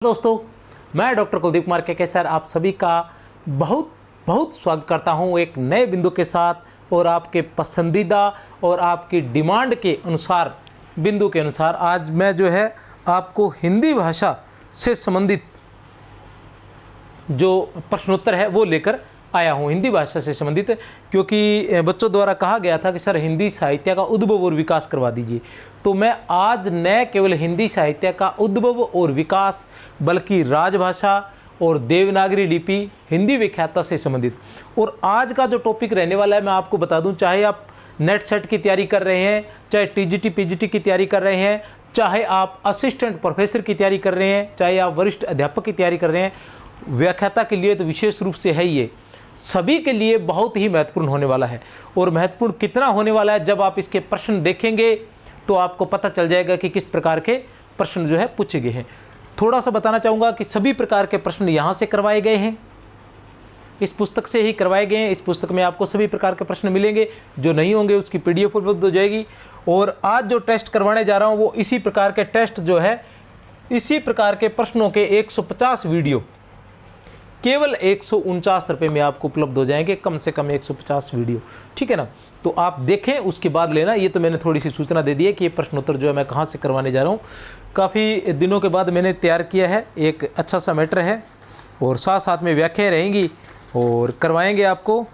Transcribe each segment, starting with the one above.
दोस्तों, मैं डॉक्टर कुलदीप कुमार के सर आप सभी का बहुत बहुत स्वागत करता हूं एक नए बिंदु के साथ और आपके पसंदीदा और आपकी डिमांड के अनुसार बिंदु के अनुसार आज मैं जो है आपको हिंदी भाषा से संबंधित जो प्रश्नोत्तर है वो लेकर आया हूँ। हिंदी भाषा से संबंधित क्योंकि बच्चों द्वारा कहा गया था कि सर हिंदी साहित्य का उद्भव और विकास करवा दीजिए, तो मैं आज न केवल हिंदी साहित्य का उद्भव और विकास बल्कि राजभाषा और देवनागरी लिपि हिंदी व्याख्याता से संबंधित और आज का जो टॉपिक रहने वाला है मैं आपको बता दूं, चाहे आप नेट सेट की तैयारी कर रहे हैं, चाहे टीजीटी पीजीटी की तैयारी कर रहे हैं, चाहे आप असिस्टेंट प्रोफेसर की तैयारी कर रहे हैं, चाहे आप वरिष्ठ अध्यापक की तैयारी कर रहे हैं, व्याख्याता के लिए तो विशेष रूप से है ये सभी के लिए बहुत ही महत्वपूर्ण होने वाला है। और महत्वपूर्ण कितना होने वाला है जब आप इसके प्रश्न देखेंगे तो आपको पता चल जाएगा कि किस प्रकार के प्रश्न जो है पूछे गए हैं। थोड़ा सा बताना चाहूँगा कि सभी प्रकार के प्रश्न यहाँ से करवाए गए हैं, इस पुस्तक से ही करवाए गए हैं। इस पुस्तक में आपको सभी प्रकार के प्रश्न मिलेंगे, जो नहीं होंगे उसकी पीडीएफ उपलब्ध हो जाएगी। और आज जो टेस्ट करवाने जा रहा हूँ वो इसी प्रकार के टेस्ट जो है इसी प्रकार के प्रश्नों के 150 वीडियो केवल 149 रुपये में आपको उपलब्ध हो जाएंगे, कम से कम 150 वीडियो, ठीक है ना। तो आप देखें उसके बाद लेना। ये तो मैंने थोड़ी सी सूचना दे दी है कि ये प्रश्नोत्तर जो है मैं कहाँ से करवाने जा रहा हूँ। काफ़ी दिनों के बाद मैंने तैयार किया है, एक अच्छा सा मैटर है और साथ साथ में व्याख्याएं रहेंगी और करवाएंगे आपको।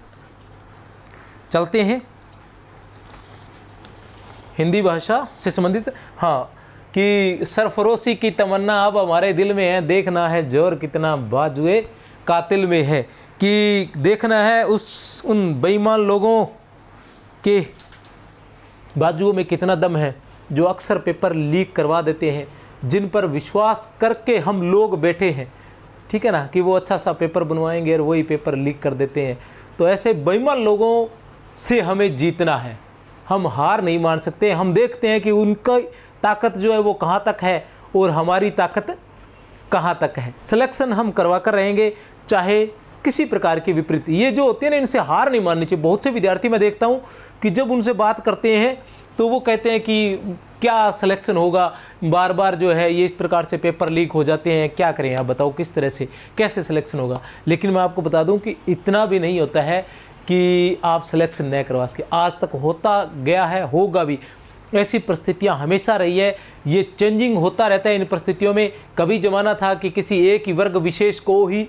चलते हैं हिंदी भाषा से संबंधित। हाँ, कि सरफरोशी की तमन्ना अब हमारे दिल में है, देखना है जोर कितना बाजुए कातिल में है, कि देखना है उन बेईमान लोगों के बाजुओं में कितना दम है जो अक्सर पेपर लीक करवा देते हैं, जिन पर विश्वास करके हम लोग बैठे हैं, ठीक है ना, कि वो अच्छा सा पेपर बनवाएंगे और वही पेपर लीक कर देते हैं। तो ऐसे बेईमान लोगों से हमें जीतना है, हम हार नहीं मान सकते। हम देखते हैं कि उनका ताकत जो है वो कहाँ तक है और हमारी ताकत कहाँ तक है। सिलेक्शन हम करवा कर रहेंगे, चाहे किसी प्रकार की विपरीत ये जो होती है ना, इनसे हार नहीं माननी चाहिए। बहुत से विद्यार्थी मैं देखता हूँ कि जब उनसे बात करते हैं तो वो कहते हैं कि क्या सिलेक्शन होगा, बार बार जो है ये इस प्रकार से पेपर लीक हो जाते हैं, क्या करें आप बताओ, किस तरह से कैसे सिलेक्शन होगा। लेकिन मैं आपको बता दूं कि इतना भी नहीं होता है कि आप सिलेक्शन न करवा सके, आज तक होता गया है, होगा भी। ऐसी परिस्थितियां हमेशा रही है, ये चेंजिंग होता रहता है इन परिस्थितियों में। कभी ज़माना था कि किसी एक ही वर्ग विशेष को ही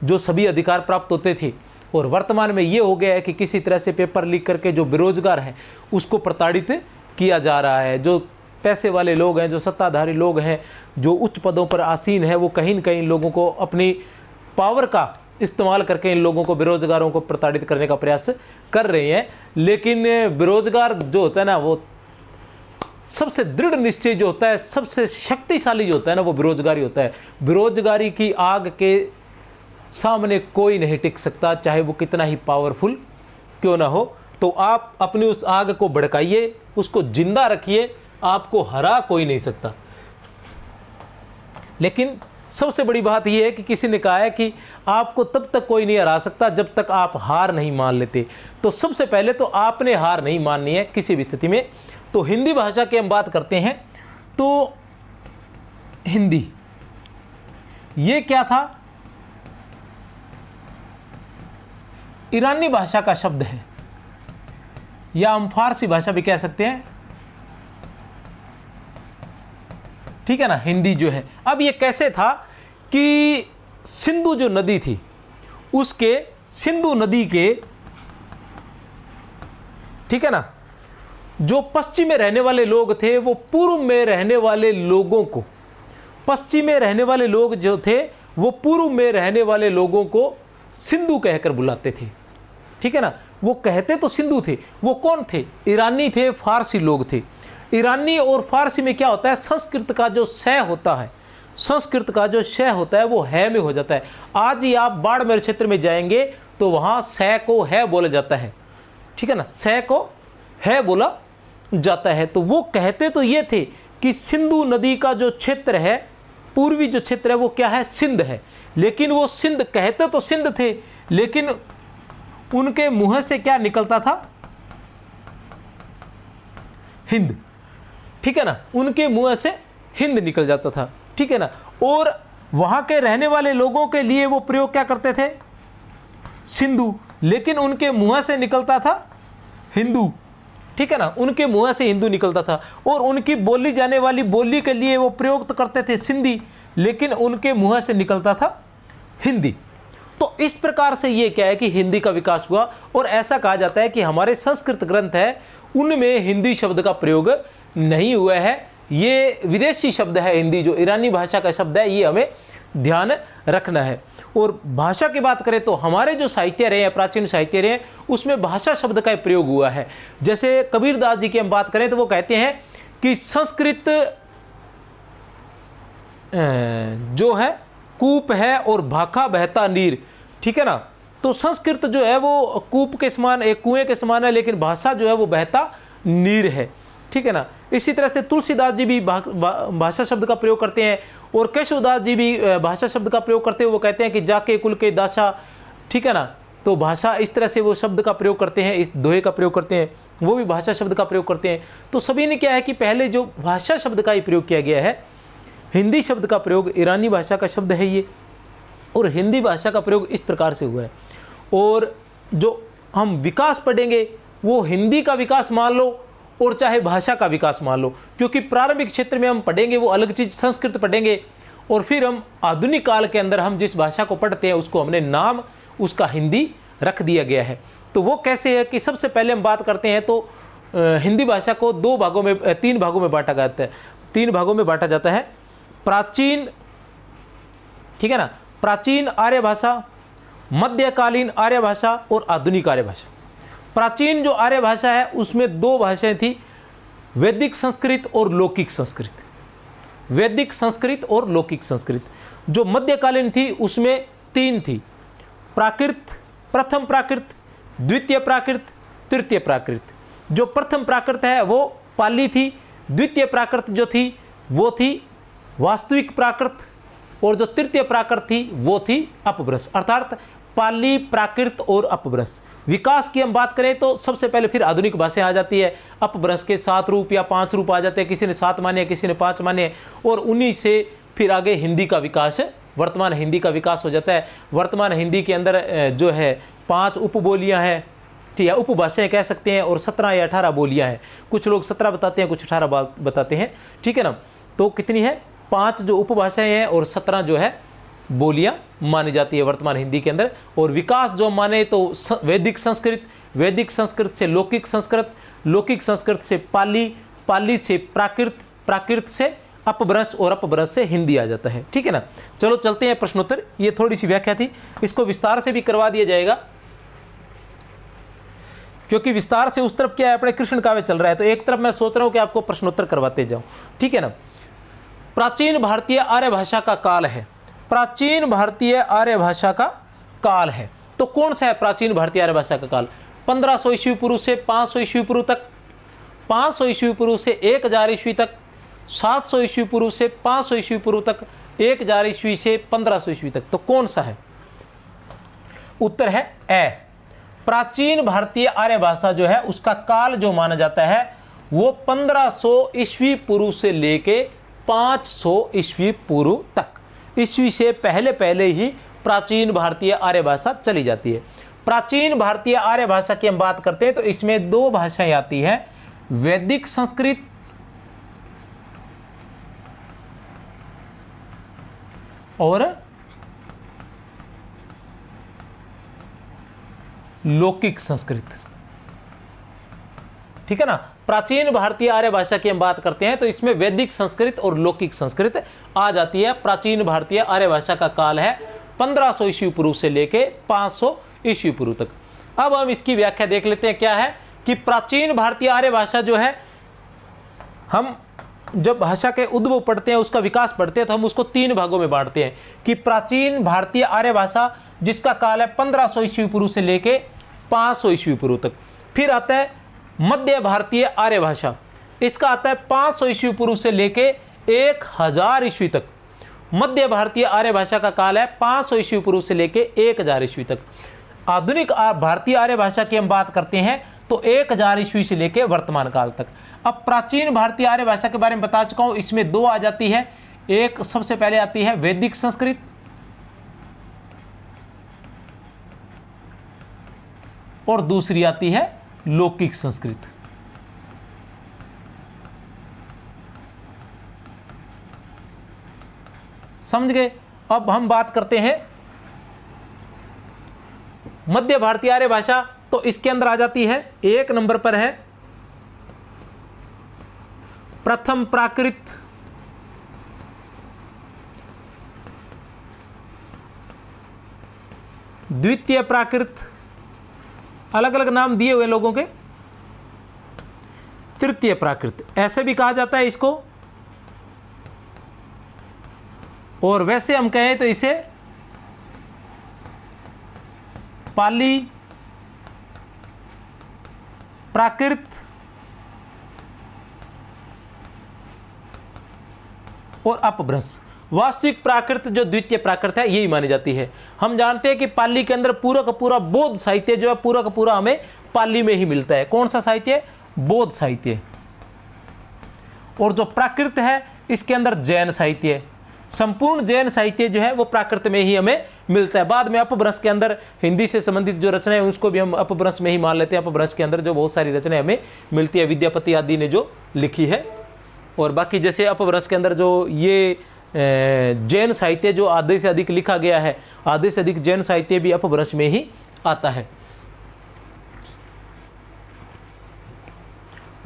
जो सभी अधिकार प्राप्त होते थे, और वर्तमान में ये हो गया है कि किसी तरह से पेपर लीक करके जो बेरोजगार है उसको प्रताड़ित किया जा रहा है। जो पैसे वाले लोग हैं, जो सत्ताधारी लोग हैं, जो उच्च पदों पर आसीन है, वो कहीं न कहीं लोगों को अपनी पावर का इस्तेमाल करके इन लोगों को, बेरोजगारों को प्रताड़ित करने का प्रयास कर रहे हैं। लेकिन बेरोजगार जो होता है ना, वो सबसे दृढ़ निश्चय जो होता है, सबसे शक्तिशाली जो होता है ना, वो बेरोजगारी होता है। बेरोजगारी की आग के सामने कोई नहीं टिक सकता, चाहे वो कितना ही पावरफुल क्यों ना हो। तो आप अपनी उस आग को भड़काइए, उसको जिंदा रखिए, आपको हरा कोई नहीं सकता। लेकिन सबसे बड़ी बात यह है कि किसी ने कहा है कि आपको तब तक कोई नहीं हरा सकता जब तक आप हार नहीं मान लेते। तो सबसे पहले तो आपने हार नहीं माननी है किसी भी स्थिति में। तो हिंदी भाषा की हम बात करते हैं, तो हिंदी ये क्या था? ईरानी भाषा का शब्द है, या हम फारसी भाषा भी कह सकते हैं, ठीक है ना। हिंदी जो है, अब ये कैसे था कि सिंधु जो नदी थी, उसके सिंधु नदी के, ठीक है ना, जो पश्चिम में रहने वाले लोग थे वो पूर्व में रहने वाले लोगों को, पश्चिम में रहने वाले लोग जो थे वो पूर्व में रहने वाले लोगों को सिंधु कहकर बुलाते थे, ठीक है ना। वो कहते तो सिंधु थे, वो कौन थे? ईरानी थे, फारसी लोग थे। ईरानी और फारसी में क्या होता है, संस्कृत का जो श होता है, संस्कृत का जो श होता है वो है में हो जाता है। आज ही आप बाड़मेर क्षेत्र में जाएंगे तो वहाँ स को है बोला जाता है, ठीक है ना, स को है बोला जाता है। तो वो कहते तो ये थे कि सिंधु नदी का जो क्षेत्र है, पूर्वी जो क्षेत्र है वो क्या है, सिंध है। लेकिन वो सिंध कहते तो सिंध थे, लेकिन उनके मुंह से क्या निकलता था? हिंद, ठीक है ना, उनके मुंह से हिंद निकल जाता था, ठीक है ना। और वहाँ के रहने वाले लोगों के लिए वो प्रयोग क्या करते थे, सिंधु, लेकिन उनके मुँह से निकलता था हिंदू, ठीक है ना, उनके मुँह से हिंदू निकलता था। और उनकी बोली जाने वाली बोली के लिए वो प्रयोग तो करते थे सिंधी, लेकिन उनके मुँह से निकलता था हिंदी। तो इस प्रकार से ये क्या है कि हिंदी का विकास हुआ। और ऐसा कहा जाता है कि हमारे संस्कृत ग्रंथ है उनमें हिंदी शब्द का प्रयोग नहीं हुआ है, ये विदेशी शब्द है हिंदी, जो ईरानी भाषा का शब्द है, ये हमें ध्यान रखना है। और भाषा की बात करें तो हमारे जो साहित्य रहे हैं, प्राचीन साहित्य रहे हैं, उसमें भाषा शब्द का प्रयोग हुआ है। जैसे कबीरदास जी की हम बात करें तो वो कहते हैं कि संस्कृत जो है कूप है और भाखा बहता नीर, ठीक है ना। तो संस्कृत जो है वो कूप के समान, एक कुएं के समान है, लेकिन भाषा जो है वो बहता नीर है, ठीक है ना। इसी तरह से तुलसीदास जी भी भाषा शब्द का प्रयोग करते हैं, और केशवदास जी भी भाषा शब्द का प्रयोग करते हैं। वो कहते हैं कि जाके कुल के दासा, ठीक है ना। तो भाषा, इस तरह से वो शब्द का प्रयोग करते हैं, इस दोहे का प्रयोग करते हैं, वो भी भाषा शब्द का प्रयोग करते हैं। तो सभी ने क्या है कि पहले जो भाषा शब्द का ही प्रयोग किया गया है, हिंदी शब्द का प्रयोग ईरानी भाषा का शब्द है ये, और हिंदी भाषा का प्रयोग इस प्रकार से हुआ है। और जो हम विकास पढ़ेंगे वो हिंदी का विकास मान लो और चाहे भाषा का विकास मान लो, क्योंकि प्रारंभिक क्षेत्र में हम पढ़ेंगे वो अलग चीज़, संस्कृत पढ़ेंगे, और फिर हम आधुनिक काल के अंदर हम जिस भाषा को पढ़ते हैं उसको हमने नाम उसका हिंदी रख दिया गया है। तो वो कैसे है कि सबसे पहले हम बात करते हैं तो हिंदी भाषा को तीन भागों में बांटा जाता है, 3 भागों में बांटा जाता है। प्राचीन, ठीक है ना, प्राचीन आर्य भाषा, मध्यकालीन आर्य भाषा और आधुनिक आर्य भाषा। प्राचीन जो आर्य भाषा है उसमें 2 भाषाएं थी, वैदिक संस्कृत और लौकिक संस्कृत, वैदिक संस्कृत और लौकिक संस्कृत। जो मध्यकालीन थी उसमें 3 थी, प्राकृत, प्रथम प्राकृत, द्वितीय प्राकृत, तृतीय प्राकृत। जो प्रथम प्राकृत है वो पाली थी, द्वितीय प्राकृत जो थी वो थी वास्तविक प्राकृत, और जो तृतीय प्राकृत थी वो थी अपभ्रंश, अर्थात पाली, प्राकृत और अपभ्रंश। विकास की हम बात करें तो सबसे पहले फिर आधुनिक भाषा आ जाती है, अपभ्रंश के 7 रूप या 5 रूप आ जाते हैं, किसी ने 7 माने, किसी ने 5 माने, और उन्हीं से फिर आगे हिंदी का विकास, वर्तमान हिंदी का विकास हो जाता है। वर्तमान हिंदी के अंदर जो है 5 उपबोलियाँ हैं, ठीक है, उपभाषाएं कह सकते हैं, और 17 या 18 बोलियाँ हैं। कुछ लोग 17 बताते हैं, कुछ 18 बताते हैं, ठीक है ना। तो कितनी है, 5 जो उपभाषाएं हैं और 17 जो है बोलियां मानी जाती है वर्तमान हिंदी के अंदर। और विकास जो माने तो वैदिक संस्कृत, वैदिक संस्कृत से लौकिक संस्कृत, लौकिक संस्कृत से पाली, पाली से प्राकृत, प्राकृत से अपभ्रंश, और अपभ्रंश से हिंदी आ जाता है, ठीक है ना। चलो चलते हैं प्रश्नोत्तर। ये थोड़ी सी व्याख्या थी, इसको विस्तार से भी करवा दिया जाएगा, क्योंकि विस्तार से उस तरफ क्या है, अपने कृष्ण काव्य चल रहा है, तो एक तरफ मैं सोच रहा हूं कि आपको प्रश्नोत्तर करवाते जाऊं, ठीक है ना। प्राचीन भारतीय आर्य भाषा का काल है, प्राचीन भारतीय आर्य भाषा का काल है, तो कौन सा है प्राचीन भारतीय आर्य भाषा का काल? 1500 ईस्वी पूर्व से 500 ईस्वी पूर्व तक, 500 ईस्वी पूर्व से 1000 ईस्वी तक, 700 ईस्वी पूर्व से 500 ईस्वी पूर्व तक, 1000 ईस्वी से 1500 ईस्वी तक। तो कौन सा है? उत्तर है ए। प्राचीन भारतीय आर्य भाषा जो है उसका काल जो माना जाता है वो 1500 ईस्वी पूर्व से लेके 500 ईस्वी पूर्व तक, ईस्वी से पहले पहले ही प्राचीन भारतीय आर्य भाषा चली जाती है। प्राचीन भारतीय आर्य भाषा की हम बात करते हैं तो इसमें 2 भाषाएं आती हैं, वैदिक संस्कृत और लौकिक संस्कृत, ठीक है ना। प्राचीन भारतीय आर्य भाषा की हम बात करते हैं तो इसमें वैदिक संस्कृत और लौकिक संस्कृत आ जाती है। प्राचीन भारतीय आर्य भाषा का काल है 1500 ईस्वी पूर्व से लेके 500 ईस्वी पूर्व तक। अब हम इसकी व्याख्या देख लेते हैं क्या है कि प्राचीन भारतीय आर्य भाषा जो है, हम जब भाषा के उद्भव पढ़ते हैं, उसका विकास पढ़ते हैं, तो हम उसको 3 भागों में बांटते हैं कि प्राचीन भारतीय आर्य भाषा जिसका काल है 1500 ईस्वी पूर्व से लेके 500 ईस्वी पूर्व तक। फिर आता है मध्य भारतीय आर्य भाषा, इसका आता है 500 ईस्वी पूर्व से लेके 1000 ईस्वी तक। मध्य भारतीय आर्य भाषा का काल है 500 ईस्वी पूर्व से लेके 1000 ईस्वी तक। आधुनिक भारतीय आर्य भाषा की हम बात करते हैं तो 1000 ईस्वी से लेके वर्तमान काल तक। अब प्राचीन भारतीय आर्य भाषा के बारे में बता चुका हूं, इसमें 2 आ जाती है, एक सबसे पहले आती है वैदिक संस्कृत, और दूसरी आती है लौकिक संस्कृत। समझ गए। अब हम बात करते हैं मध्य भारतीय आर्य भाषा। तो इसके अंदर आ जाती है, एक नंबर पर है प्रथम प्राकृत, द्वितीय प्राकृत, अलग अलग नाम दिए हुए लोगों के, तृतीय प्राकृत ऐसे भी कहा जाता है इसको, और वैसे हम कहें तो इसे पाली, प्राकृत और अपभ्रंश। वास्तविक प्राकृत जो द्वितीय प्राकृत है यही मानी जाती है। हम जानते हैं कि पाली के अंदर पूरा का पूरा बौद्ध साहित्य जो है पूरा का पूरा हमें पाली में ही मिलता है। कौन सा साहित्य? बौद्ध साहित्य। और जो प्राकृत है इसके अंदर जैन साहित्य है। संपूर्ण जैन साहित्य जो है वो प्राकृत में ही हमें मिलता है। बाद में अपभ्रंश के अंदर हिंदी से संबंधित जो रचनाएं हैं उसको भी हम अपभ्रंश में ही मान लेते हैं। अपभ्रंश के अंदर जो बहुत सारी रचनाएं हमें मिलती है, विद्यापति आदि ने जो लिखी है। और बाकी जैसे अपभ्रंश के अंदर जो ये जैन साहित्य जो आधे से अधिक लिखा गया है, आधे से अधिक जैन साहित्य भी अपभ्रंश में ही आता है।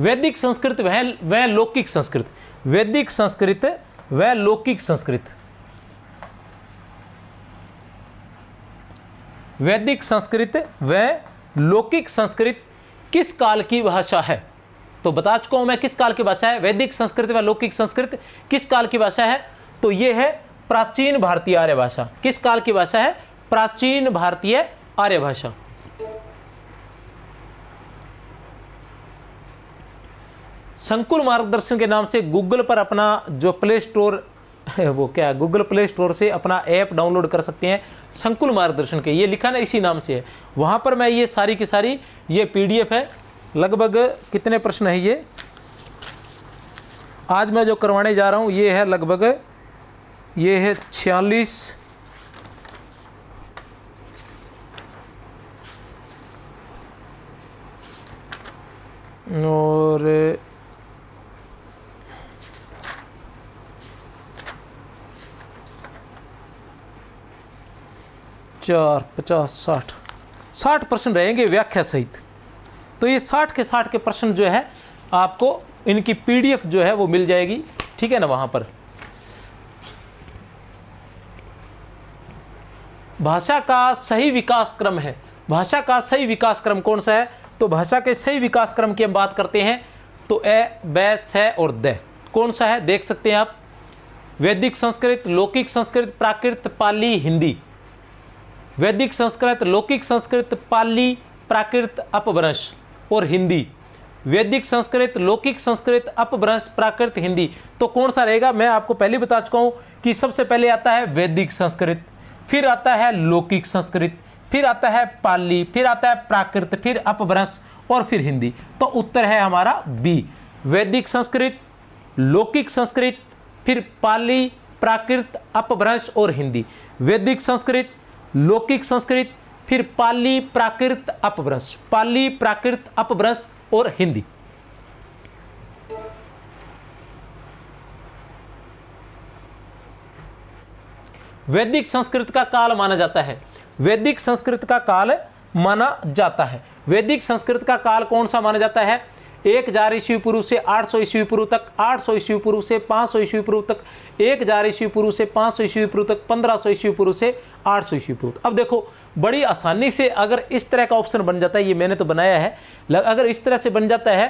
वैदिक संस्कृत वह लौकिक संस्कृत, वैदिक संस्कृत वह लौकिक संस्कृत, वैदिक संस्कृत वह लौकिक संस्कृत किस काल की भाषा है? तो बता चुका हूं मैं किस काल की भाषा है। वैदिक संस्कृत व लौकिक संस्कृत किस काल की भाषा है? तो यह है प्राचीन भारतीय आर्य भाषा। किस काल की भाषा है? प्राचीन भारतीय आर्य भाषा। संकुल मार्गदर्शन के नाम से गूगल पर अपना जो प्ले स्टोर है वो क्या है, गूगल प्ले स्टोर से अपना ऐप डाउनलोड कर सकते हैं संकुल मार्गदर्शन के। ये लिखा ना इसी नाम से है। वहाँ पर मैं ये सारी की सारी ये PDF है। लगभग कितने प्रश्न है ये आज मैं जो करवाने जा रहा हूँ, ये है लगभग ये है 46 और 4, 50, 60 प्रश्न रहेंगे व्याख्या सहित। तो ये 60 के प्रश्न जो है आपको इनकी PDF जो है वो मिल जाएगी, ठीक है ना। वहाँ पर भाषा का सही विकास क्रम है। भाषा का सही विकास क्रम कौन सा है? तो भाषा के सही विकास क्रम की हम बात करते हैं तो बै, से और द कौन सा है देख सकते हैं आप। वैदिक संस्कृत, लौकिक संस्कृत, प्राकृत, पाली, हिंदी। वैदिक संस्कृत, लौकिक संस्कृत, पाली, प्राकृत, अपभ्रंश और हिंदी। वैदिक संस्कृत, लौकिक संस्कृत, अपभ्रंश, प्राकृत, हिंदी। तो कौन सा रहेगा? मैं आपको पहले बता चुका हूं कि सबसे पहले आता है वैदिक संस्कृत, फिर आता है लौकिक संस्कृत, फिर आता है पाली, फिर आता है प्राकृत, फिर अपभ्रंश और फिर हिंदी। तो उत्तर है हमारा बी, वैदिक संस्कृत, लौकिक संस्कृत, फिर पाली, प्राकृत, अपभ्रंश और हिंदी। वैदिक संस्कृत, लौकिक संस्कृत, फिर पाली, प्राकृत, अपभ्रंश, पाली, प्राकृत, अपभ्रंश और हिंदी। वैदिक संस्कृत का काल माना जाता है। वैदिक संस्कृत का काल माना जाता है। वैदिक संस्कृत का काल कौन सा माना जाता है? 1000 ईस्वी पूर्व से 800 ईस्वी पूर्व तक, 800 ईस्वी पूर्व से 500 ईस्वी पूर्व तक, 1000 ईस्वी पूर्व से 500 ईस्वी पूर्व तक, 1500 ईस्वी पूर्व से 800 ईस्वी पूर्व। अब देखो बड़ी आसानी से अगर इस तरह का ऑप्शन बन जाता है, ये मैंने तो बनाया है, अगर इस तरह से बन जाता है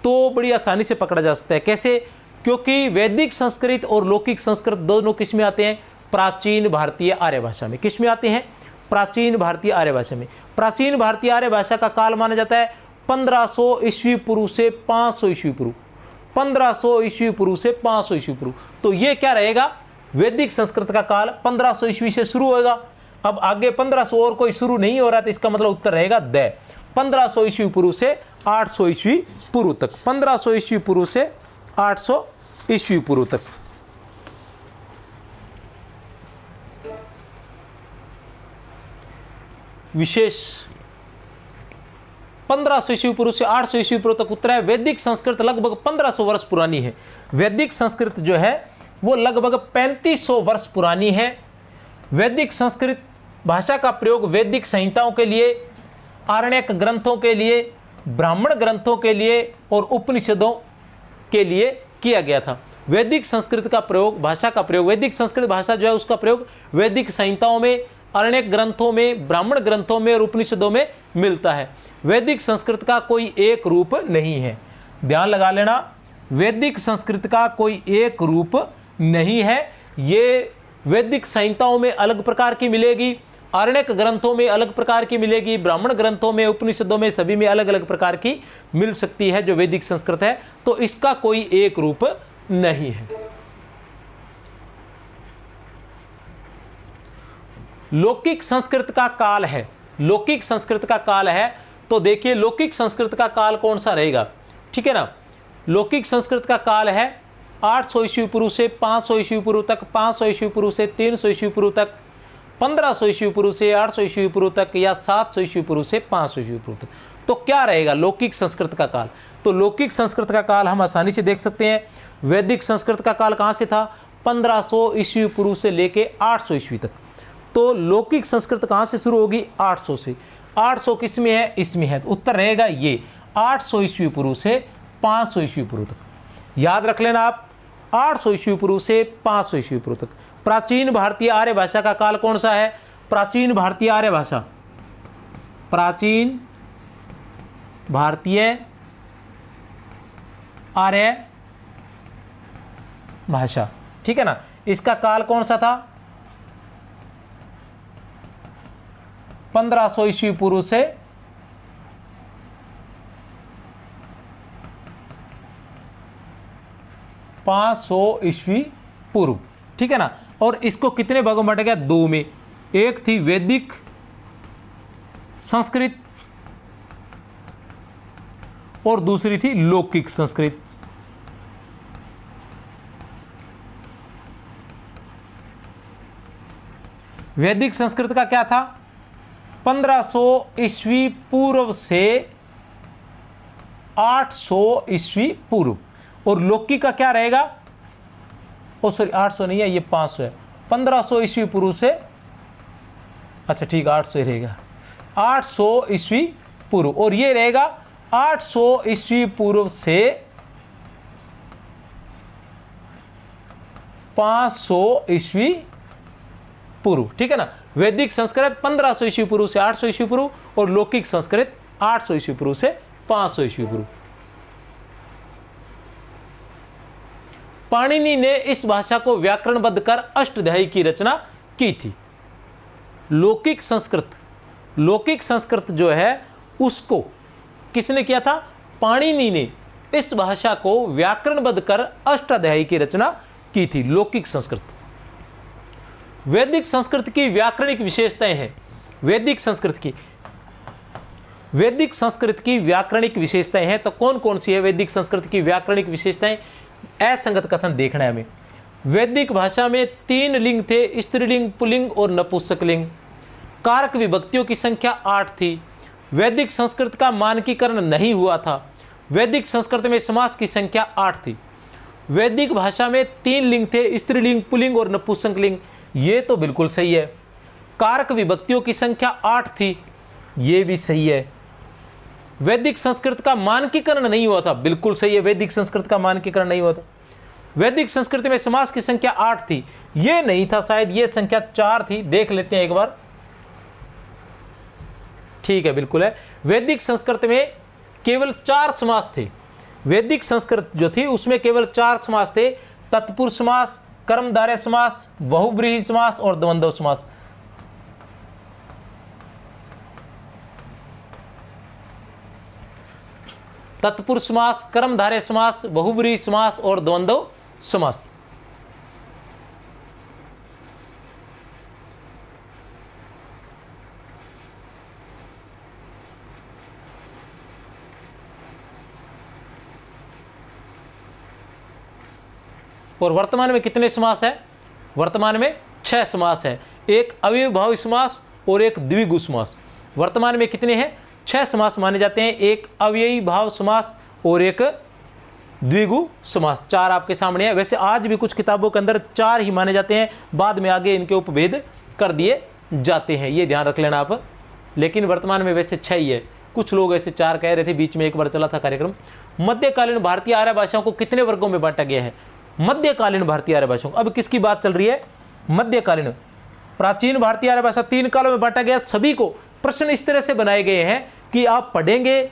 तो बड़ी आसानी से पकड़ा जा सकता है। कैसे? क्योंकि वैदिक संस्कृत और लौकिक संस्कृत दोनों किस में आते हैं? प्राचीन भारतीय आर्य भाषा में। किस में आते हैं? प्राचीन भारतीय आर्य भाषा में। प्राचीन भारतीय आर्य भाषा का काल माना जाता है 1500 ईस्वी पूर्व से 500 ईस्वी पूर्व, 1500 ईस्वी पूर्व से 500 ईस्वी पूर्व। तो ये क्या रहेगा? वैदिक संस्कृत का काल 1500 ईस्वी से शुरू होगा। अब आगे 1500 और कोई शुरू नहीं हो रहा, तो इसका मतलब उत्तर रहेगा द, 1500 ईस्वी पूर्व से 800 ईस्वी पूर्व तक, 1500 ईस्वी पूर्व से 800 ईस्वी पूर्व तक। विशेष 1500 ईस्वी पूर्व से 800 ईस्वी पूर्व तक उत्तरा है। वैदिक संस्कृत लगभग 1500 वर्ष पुरानी है। वैदिक संस्कृत जो है वो लगभग 3500 वर्ष पुरानी है। वैदिक संस्कृत भाषा का प्रयोग वैदिक संहिताओं के लिए, आरण्यक ग्रंथों के लिए, ब्राह्मण ग्रंथों के लिए और उपनिषदों के लिए किया गया था। वैदिक संस्कृत का प्रयोग, भाषा का प्रयोग, वैदिक संस्कृत भाषा जो है उसका प्रयोग वैदिक संहिताओं में, आरण्यक ग्रंथों में, ब्राह्मण ग्रंथों में और उपनिषदों में मिलता है। वैदिक संस्कृत का कोई एक रूप नहीं है। ध्यान लगा लेना, वैदिक संस्कृत का कोई एक रूप नहीं है। ये वैदिक संहिताओं में अलग प्रकार की मिलेगी, आरण्यक ग्रंथों में अलग प्रकार की मिलेगी, ब्राह्मण ग्रंथों में, उपनिषदों में, सभी में अलग अलग प्रकार की मिल सकती है जो वैदिक संस्कृत है। तो इसका कोई एक रूप नहीं है। लौकिक संस्कृत का काल है, लौकिक संस्कृत का काल है। तो देखिए लौकिक संस्कृत का काल कौन सा रहेगा, ठीक है ना। लौकिक संस्कृत का काल है 800 ईस्वी पूर्व से 500 ईस्वी पूर्व तक, 500 ईस्वी पूर्व से 300 ईस्वी पूर्व तक, 1500 ईस्वी पूर्व से 800 ईस्वी पूर्व तक, या 700 ईस्वी पूर्व से 500 ईस्वी पूर्व तक। तो क्या रहेगा लौकिक संस्कृत का काल। तो लौकिक संस्कृत का काल हम आसानी से देख सकते हैं। वैदिक संस्कृत का काल कहाँ से था, 1500 ईस्वी पूर्व से लेके 800 ईस्वी तक। तो लौकिक संस्कृत कहाँ से शुरू होगी, 800 से। 800 किस में है, इसमें है। तो उत्तर रहेगा ये 800 ईस्वी पूर्व से 500 ईस्वी पूर्व तक। याद रख लेना आप, 800 ईस्वी पूर्व से 500 ईस्वी पूर्व तक। प्राचीन भारतीय आर्य भाषा का काल कौन सा है, प्राचीन भारतीय आर्य भाषा, प्राचीन भारतीय आर्य भाषा, ठीक है ना। इसका काल कौन सा था, 1500 ईस्वी पूर्व से 500 ईस्वी पूर्व, ठीक है ना। और इसको कितने भागों में बांटा गया, दो में। एक थी वैदिक संस्कृत और दूसरी थी लौकिक संस्कृत। वैदिक संस्कृत का क्या था, 1500 ईस्वी पूर्व से 800 ईस्वी पूर्व। और लौकिक का क्या रहेगा, ओ सॉरी 800 नहीं है, ये 500 है। 1500 ईस्वी पूर्व से, अच्छा ठीक 800 ही रहेगा, 800 ईस्वी पूर्व। और ये रहेगा 800 ईस्वी पूर्व से 500 ईस्वी पूर्व, ठीक है ना। वैदिक संस्कृत 1500 ईस्वी पूर्व से 800 ईस्वी पूर्व और लौकिक संस्कृत 800 ईस्वी पूर्व से 500 ईस्वी पूर्व। पाणिनि ने इस भाषा को व्याकरणबद्ध कर अष्टाध्यायी की रचना की थी। लौकिक संस्कृत जो है उसको किसने किया था, पाणिनि ने इस भाषा को व्याकरणबद्ध कर अष्टाध्यायी की रचना की थी, लौकिक संस्कृत। वैदिक संस्कृत की व्याकरणिक विशेषताएं हैं। वैदिक संस्कृत की व्याकरणिक विशेषताएं हैं। तो कौन कौन सी है वैदिक संस्कृत की व्याकरणिक विशेषताएं, असंगत कथन देखना है हमें। वैदिक भाषा में 3 लिंग थे, स्त्रीलिंग, पुल्लिंग और नपुंसकलिंग। कारक विभक्तियों की संख्या 8 थी। वैदिक संस्कृत का मानकीकरण नहीं हुआ था। वैदिक संस्कृत में समास की संख्या 8 थी। वैदिक भाषा में 3 लिंग थे, स्त्रीलिंग, पुल्लिंग और नपुंसकलिंग। ये तो बिल्कुल सही है। कारक विभक्तियों की संख्या 8 थी, ये भी सही है। वैदिक संस्कृत का मानकीकरण नहीं हुआ था, बिल्कुल सही है, वैदिक संस्कृत का मानकीकरण नहीं हुआ था। वैदिक संस्कृत में समास की संख्या 8 थी, ये नहीं था शायद, ये संख्या 4 थी, देख लेते हैं एक बार। ठीक है, बिल्कुल है। वैदिक संस्कृत में केवल 4 समास थे। वैदिक संस्कृत जो थी उसमें केवल 4 समास थे, तत्पुरुष समास, कर्मधारय समास, बहुव्रीहि समास और द्वंद्व समास। तत्पुरुष समास, कर्मधारय समास, बहुव्रीहि समास और द्वंद्व समास। और वर्तमान में कितने समास है, वर्तमान में 6 समास है। एक अव्ययीभाव समास और एक द्विगु समास। वर्तमान में कितने हैं? 6 समास माने जाते हैं, एक अव्ययीभाव समास और एक द्विगु समास। 4 आपके सामने है। वैसे आज भी कुछ किताबों के अंदर 4 ही माने जाते हैं, बाद में आगे इनके उपभेद कर दिए जाते हैं, ये ध्यान रख लेना आप। लेकिन वर्तमान में वैसे 6 ही है। कुछ लोग ऐसे 4 कह रहे थे, बीच में एक बार चला था कार्यक्रम। मध्यकालीन भारतीय आर्य भाषाओं को कितने वर्गों में बांटा गया है? मध्यकालीन भारतीय आर्य भाषाओं। अब किसकी बात चल रही है? मध्यकालीन। प्राचीन भारतीय आर्य भाषा 3 कालों में बांटा गया। सभी को प्रश्न इस तरह से बनाए गए हैं कि आप पढ़ेंगे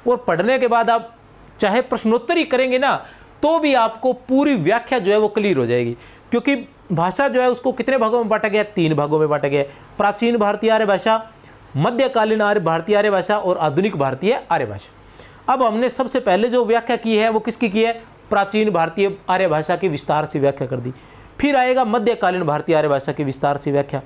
और पढ़ने के बाद आप चाहे प्रश्नोत्तरी करेंगे ना, तो भी आपको पूरी व्याख्या जो है वो क्लियर हो जाएगी। क्योंकि भाषा जो है उसको कितने भागों में बांटा गया? 3 भागों में बांटा गया। प्राचीन भारतीय आर्य भाषा, मध्यकालीन भारतीय आर्य भाषा और आधुनिक भारतीय आर्य भाषा। अब हमने सबसे पहले जो व्याख्या की है वो किसकी की है? प्राचीन भारतीय आर्य भाषा की विस्तार से व्याख्या कर दी। फिर आएगा मध्यकालीन भारतीय आर्य भाषा की विस्तार से व्याख्या।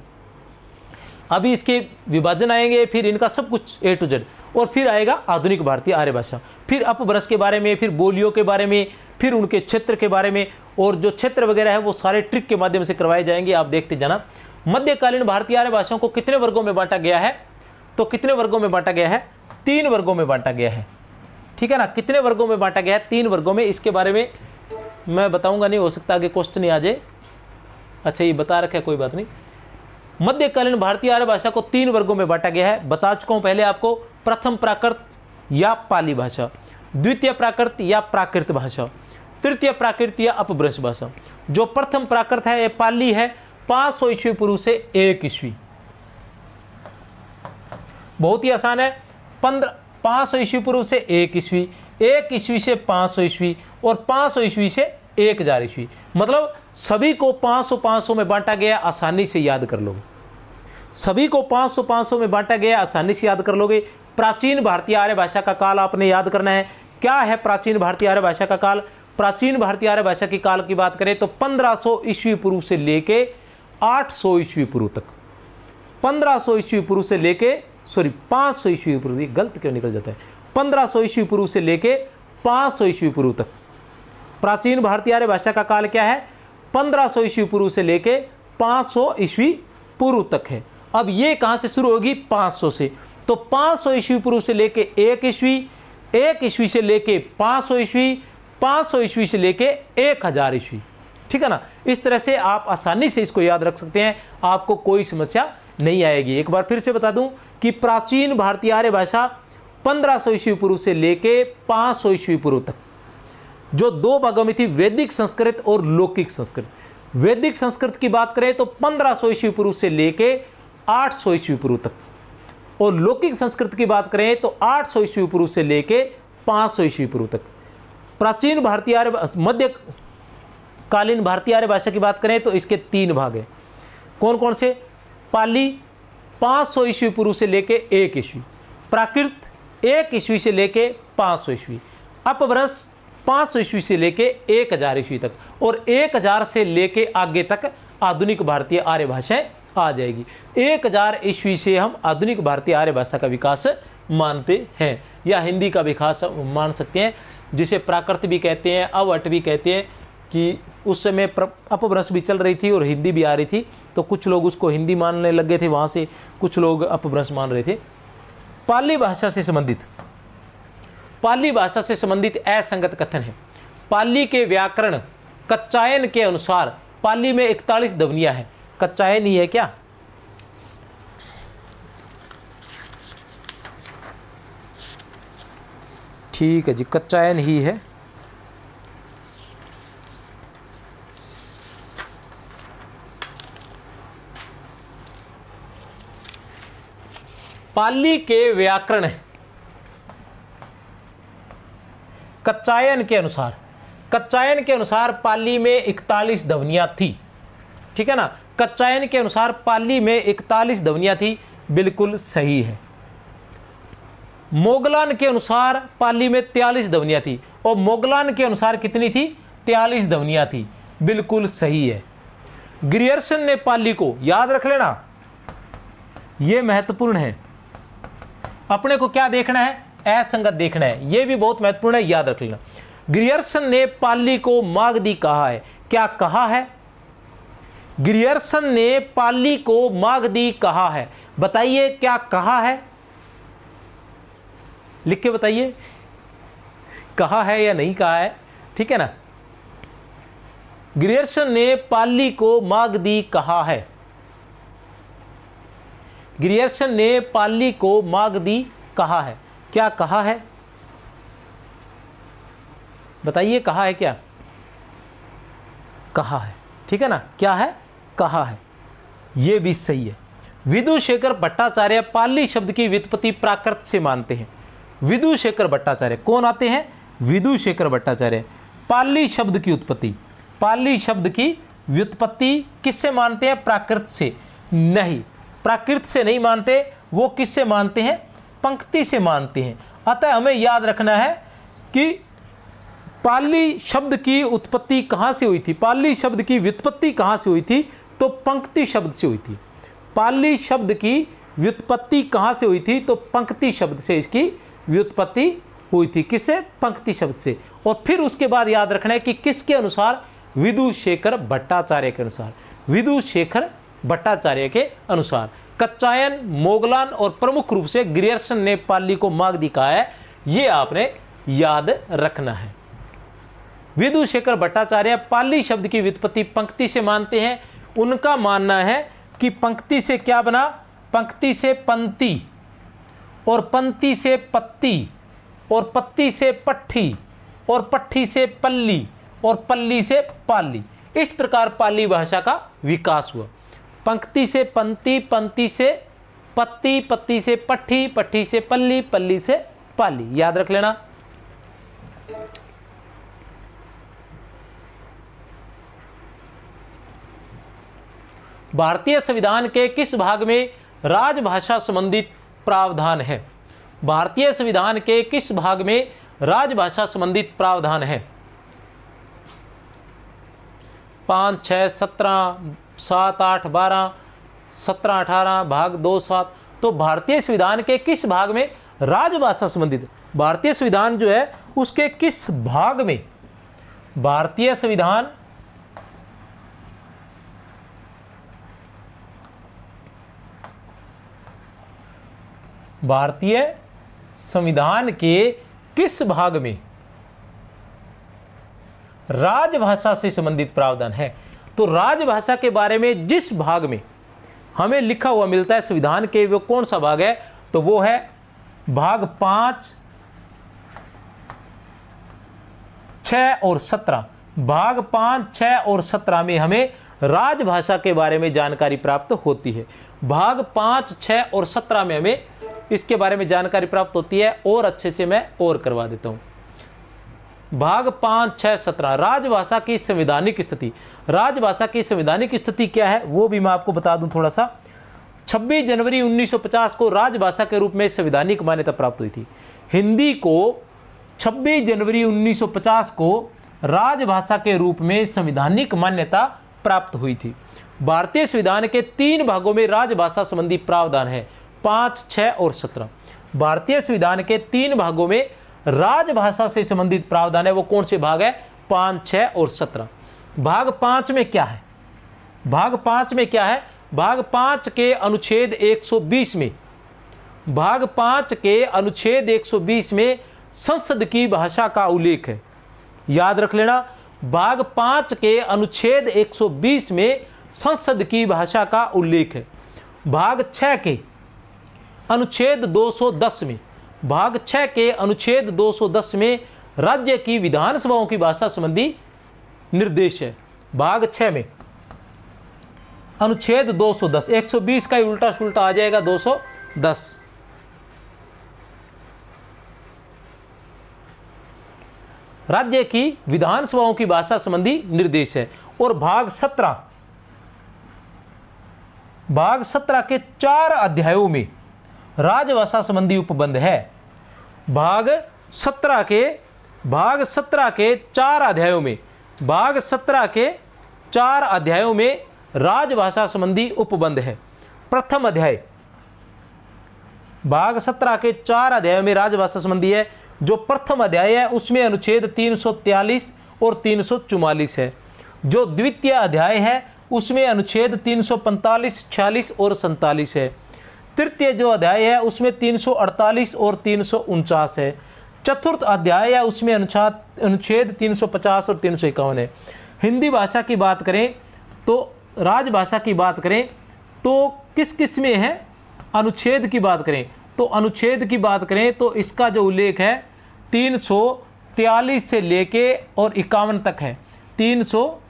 अभी इसके विभाजन आएंगे, फिर इनका सब कुछ A to Z, और फिर आएगा आधुनिक भारतीय आर्य भाषा। फिर अपभ्रंश के बारे में, फिर बोलियों के बारे में, फिर उनके क्षेत्र के बारे में, और जो क्षेत्र वगैरह है वो सारे ट्रिक के माध्यम से करवाए जाएंगे, आप देखते जाना। मध्यकालीन भारतीय आर्य भाषाओं को कितने वर्गों में बांटा गया है? तो कितने वर्गों में बांटा गया है? 3 वर्गों में बांटा गया है। ठीक है ना? कितने वर्गों में बांटा गया है? 3 वर्गों में। इसके बारे में मैं बताऊंगा नहीं, हो सकता आगे क्वेश्चन ही आ जाए। अच्छा, ये बता रखा है, कोई बात नहीं। मध्यकालीन भारतीय आर्य भाषा को 3 वर्गों में बांटा गया है। बता चुका हूं पहले आपको। प्रथम प्राकृत या पाली भाषा, द्वितीय प्राकृत या प्राकृत भाषा, तृतीय प्राकृत या अपभ्रंश भाषा। जो प्रथम प्राकृत है ये पाली है, 500 ईस्वी पूर्व से 1 ईस्वी। बहुत ही आसान है। 500 ईस्वी पूर्व से 1 ईस्वी, 1 ईस्वी से 500 ईस्वी और 500 ईस्वी से 1000 ईस्वी। मतलब सभी को 500-500 में बांटा गया, आसानी से याद कर लोगे। सभी को 500-500 में बांटा गया, आसानी से याद कर लोगे। प्राचीन भारतीय आर्य भाषा का काल आपने याद करना है। क्या है प्राचीन भारतीय आर्य भाषा का काल? प्राचीन भारतीय आर्य भाषा की काल की बात करें तो 1500 ईस्वी पूर्व से लेके 800 ईस्वी पूर्व तक। 1500 ईस्वी पूर्व से लेके 500 ईस्वी पूर्व, ये गलत क्यों निकल जाता है? 1500 ईस्वी पूर्व से लेके 500 ईस्वी पूर्व तक प्राचीन भारतीय आर्य भाषा का काल क्या है? 1500 ईस्वी पूर्व से लेके 500 ईस्वी पूर्व तक है। अब ये कहां से शुरू होगी? 500 से। तो 500 ईस्वी पूर्व से लेके 1 ईस्वी, 1 ईस्वी से लेके 500 ईस्वी, 500 ईस्वी से लेके 1000 ईस्वी। ठीक है ना? इस तरह से आप आसानी से इसको याद रख सकते हैं, आपको कोई समस्या नहीं आएगी। एक बार फिर से बता दूं कि प्राचीन भारतीय आर्य भाषा 1500 ईस्वी पूर्व से लेके 500 ईस्वी पूर्व तक जो 2 भागों में थी, वैदिक संस्कृत और लौकिक संस्कृत। वैदिक संस्कृत की बात करें तो 1500 ईस्वी पूर्व से लेके 800 ईस्वी पूर्व तक, और लौकिक संस्कृत की बात करें तो 800 ईस्वी पूर्व से लेके 500 ईस्वी पूर्व तक। प्राचीन भारतीय मध्यकालीन भारतीय आर्य भाषा की बात करें तो इसके 3 भाग हैं। कौन कौन से? पाली 500 ईस्वी पूर्व से लेके 1 ईस्वी, प्राकृत 1 ईस्वी से लेके 500 ईस्वी, अपभ्रंश 500 ईस्वी से लेके 1000 ईस्वी तक, और 1000 से लेके आगे तक आधुनिक भारतीय आर्य भाषाएं आ जाएगी। 1000 ईस्वी से हम आधुनिक भारतीय आर्य भाषा का विकास मानते हैं, या हिंदी का विकास मान सकते हैं, जिसे प्राकृत भी कहते हैं, अवट भी कहते हैं। कि उस समय अपभ्रंश भी चल रही थी और हिंदी भी आ रही थी, तो कुछ लोग उसको हिंदी मानने लग गए थे, वहाँ से कुछ लोग अपभ्रंश मान रहे थे। पाली भाषा से संबंधित असंगत कथन है। पाली के व्याकरण कच्चायन के अनुसार पाली में 41 ध्वनियां हैं। कच्चायन ही है क्या? ठीक है जी, कच्चायन ही है। पाली के व्याकरण कच्चायन के अनुसार पाली में 41 ध्वनियां थी। ठीक है ना? कच्चायन के अनुसार पाली में 41 ध्वनियां थी, बिल्कुल सही है। मोगलान के अनुसार पाली में 43 ध्वनियां थी, और मोगलान के अनुसार कितनी थी? 43 ध्वनियां थी, बिल्कुल सही है। ग्रियर्सन ने पाली को, याद रख लेना, यह महत्वपूर्ण है। अपने को क्या देखना है? असंगत देखना है, यह भी बहुत महत्वपूर्ण है, याद रख लेना। ग्रियर्सन ने पाली को मागधी कहा है। क्या कहा है? ग्रियर्सन ने पाली को मागधी कहा है। बताइए क्या कहा है, लिख के बताइए, कहा है या नहीं कहा है, ठीक है ना। ग्रियर्सन ने पाली को मागधी कहा है। ग्रियर्सन ने पाली को मागधी कहा है। क्या कहा है, बताइए, कहा है क्या, कहा है, ठीक है ना, क्या है, कहा है, ये भी सही है। विधुशेखर भट्टाचार्य पाली शब्द की व्युत्पत्ति प्राकृत से मानते हैं। विधुशेखर भट्टाचार्य कौन आते हैं, विधुशेखर भट्टाचार्य पाली शब्द की उत्पत्ति, पाली शब्द की व्युत्पत्ति किससे मानते हैं, प्राकृत से नहीं, प्राकृत से नहीं मानते, वो किससे मानते हैं, पंक्ति से मानते हैं। अतः हमें याद रखना है कि पाली शब्द की उत्पत्ति कहाँ से हुई थी, पाली शब्द की व्युत्पत्ति कहाँ से हुई थी, तो पंक्ति शब्द से हुई थी। पाली शब्द की व्युत्पत्ति कहाँ से हुई थी, तो पंक्ति शब्द से इसकी व्युत्पत्ति हुई थी। किससे, पंक्ति शब्द से। और फिर उसके बाद याद रखना है कि किसके अनुसार, विधुशेखर भट्टाचार्य के अनुसार, विधुशेखर भट्टाचार्य के अनुसार। कच्चायन, मोगलान और प्रमुख रूप से ग्रियर्सन ने पाली को मागधी कहा है, ये आपने याद रखना है। विधुशेखर भट्टाचार्य पाली शब्द की व्युत्पत्ति पंक्ति से मानते हैं। उनका मानना है कि पंक्ति से क्या बना, पंक्ति से पंक्ति, और पंक्ति से पत्ती, और पत्ती से पट्ठी, और पट्ठी से पल्ली, और पल्ली से पाली। इस प्रकार पाली भाषा का विकास हुआ। पंक्ति से पंक्ति, पंक्ति से पत्ती, पत्ती से पट्ठी, पट्ठी से पल्ली, पल्ली से पाली, याद रख लेना। भारतीय संविधान के किस भाग में राजभाषा संबंधित प्रावधान है, भारतीय संविधान के किस भाग में राजभाषा संबंधित प्रावधान है, 5, 6, 17, 7, 8, 12, 17, 18, भाग 2, 7। तो भारतीय संविधान के किस भाग में राजभाषा संबंधित, भारतीय संविधान जो है उसके किस भाग में, भारतीय संविधान भारतीय संविधान के किस भाग में राजभाषा से संबंधित प्रावधान है। तो राजभाषा के बारे में जिस भाग में हमें लिखा हुआ मिलता है संविधान के, वो कौन सा भाग है, तो वो है भाग 5, 6 और 17। भाग 5, 6 और 17 में हमें राजभाषा के बारे में जानकारी प्राप्त होती है। भाग 5, 6 और 17 में हमें इसके बारे में जानकारी प्राप्त होती है। और अच्छे से मैं और करवा देता हूं। भाग 5, 6, 17 राजभाषा की संवैधानिक स्थिति। राजभाषा की संवैधानिक स्थिति क्या है वो भी मैं आपको बता दूं थोड़ा सा। 26 जनवरी 1950 को राजभाषा के रूप में संवैधानिक मान्यता प्राप्त हुई थी। हिंदी को 26 जनवरी 1950 को राजभाषा के रूप में संवैधानिक मान्यता प्राप्त हुई थी। भारतीय संविधान के 3 भागों में राजभाषा संबंधी प्रावधान है, 5, 6 और 17। भारतीय संविधान के 3 भागों में राजभाषा से संबंधित प्रावधान है, वो कौन से भाग है, 5, 6 और 17। भाग 5 में क्या है, भाग 5 में क्या है, भाग 5 के अनुच्छेद 120 में, भाग 5 के अनुच्छेद 120 में संसद की भाषा का उल्लेख है। याद रख लेना, भाग 5 के अनुच्छेद 120 में संसद की भाषा का उल्लेख है। भाग 6 के अनुच्छेद 210 में, भाग 6 के अनुच्छेद 210 में राज्य की विधानसभाओं की भाषा संबंधी निर्देश है। भाग 6 में अनुच्छेद 210, 120 का उल्टा सुल्टा आ जाएगा 210। राज्य की विधानसभाओं की भाषा संबंधी निर्देश है। और भाग 17 के 4 अध्यायों में राजभाषा संबंधी उपबंध है। भाग 17 के 4 अध्यायों में, भाग 17 के 4 अध्यायों में राजभाषा संबंधी उपबंध है। प्रथम अध्याय, भाग 17 के 4 अध्यायों में राजभाषा संबंधी है। जो प्रथम अध्याय है उसमें अनुच्छेद 343 और 344 है। जो द्वितीय अध्याय है उसमें अनुच्छेद 345, 46 और 47 है। तृतीय जो अध्याय है उसमें 348 और 349 है। चतुर्थ अध्याय है उसमें अनुच्छेद 350 और 351 है। हिंदी भाषा की बात करें तो, राजभाषा की बात करें तो किस किस में है? अनुच्छेद की बात करें तो अनुच्छेद की बात करें तो इसका जो उल्लेख है 343 से लेके और 51 तक है। 300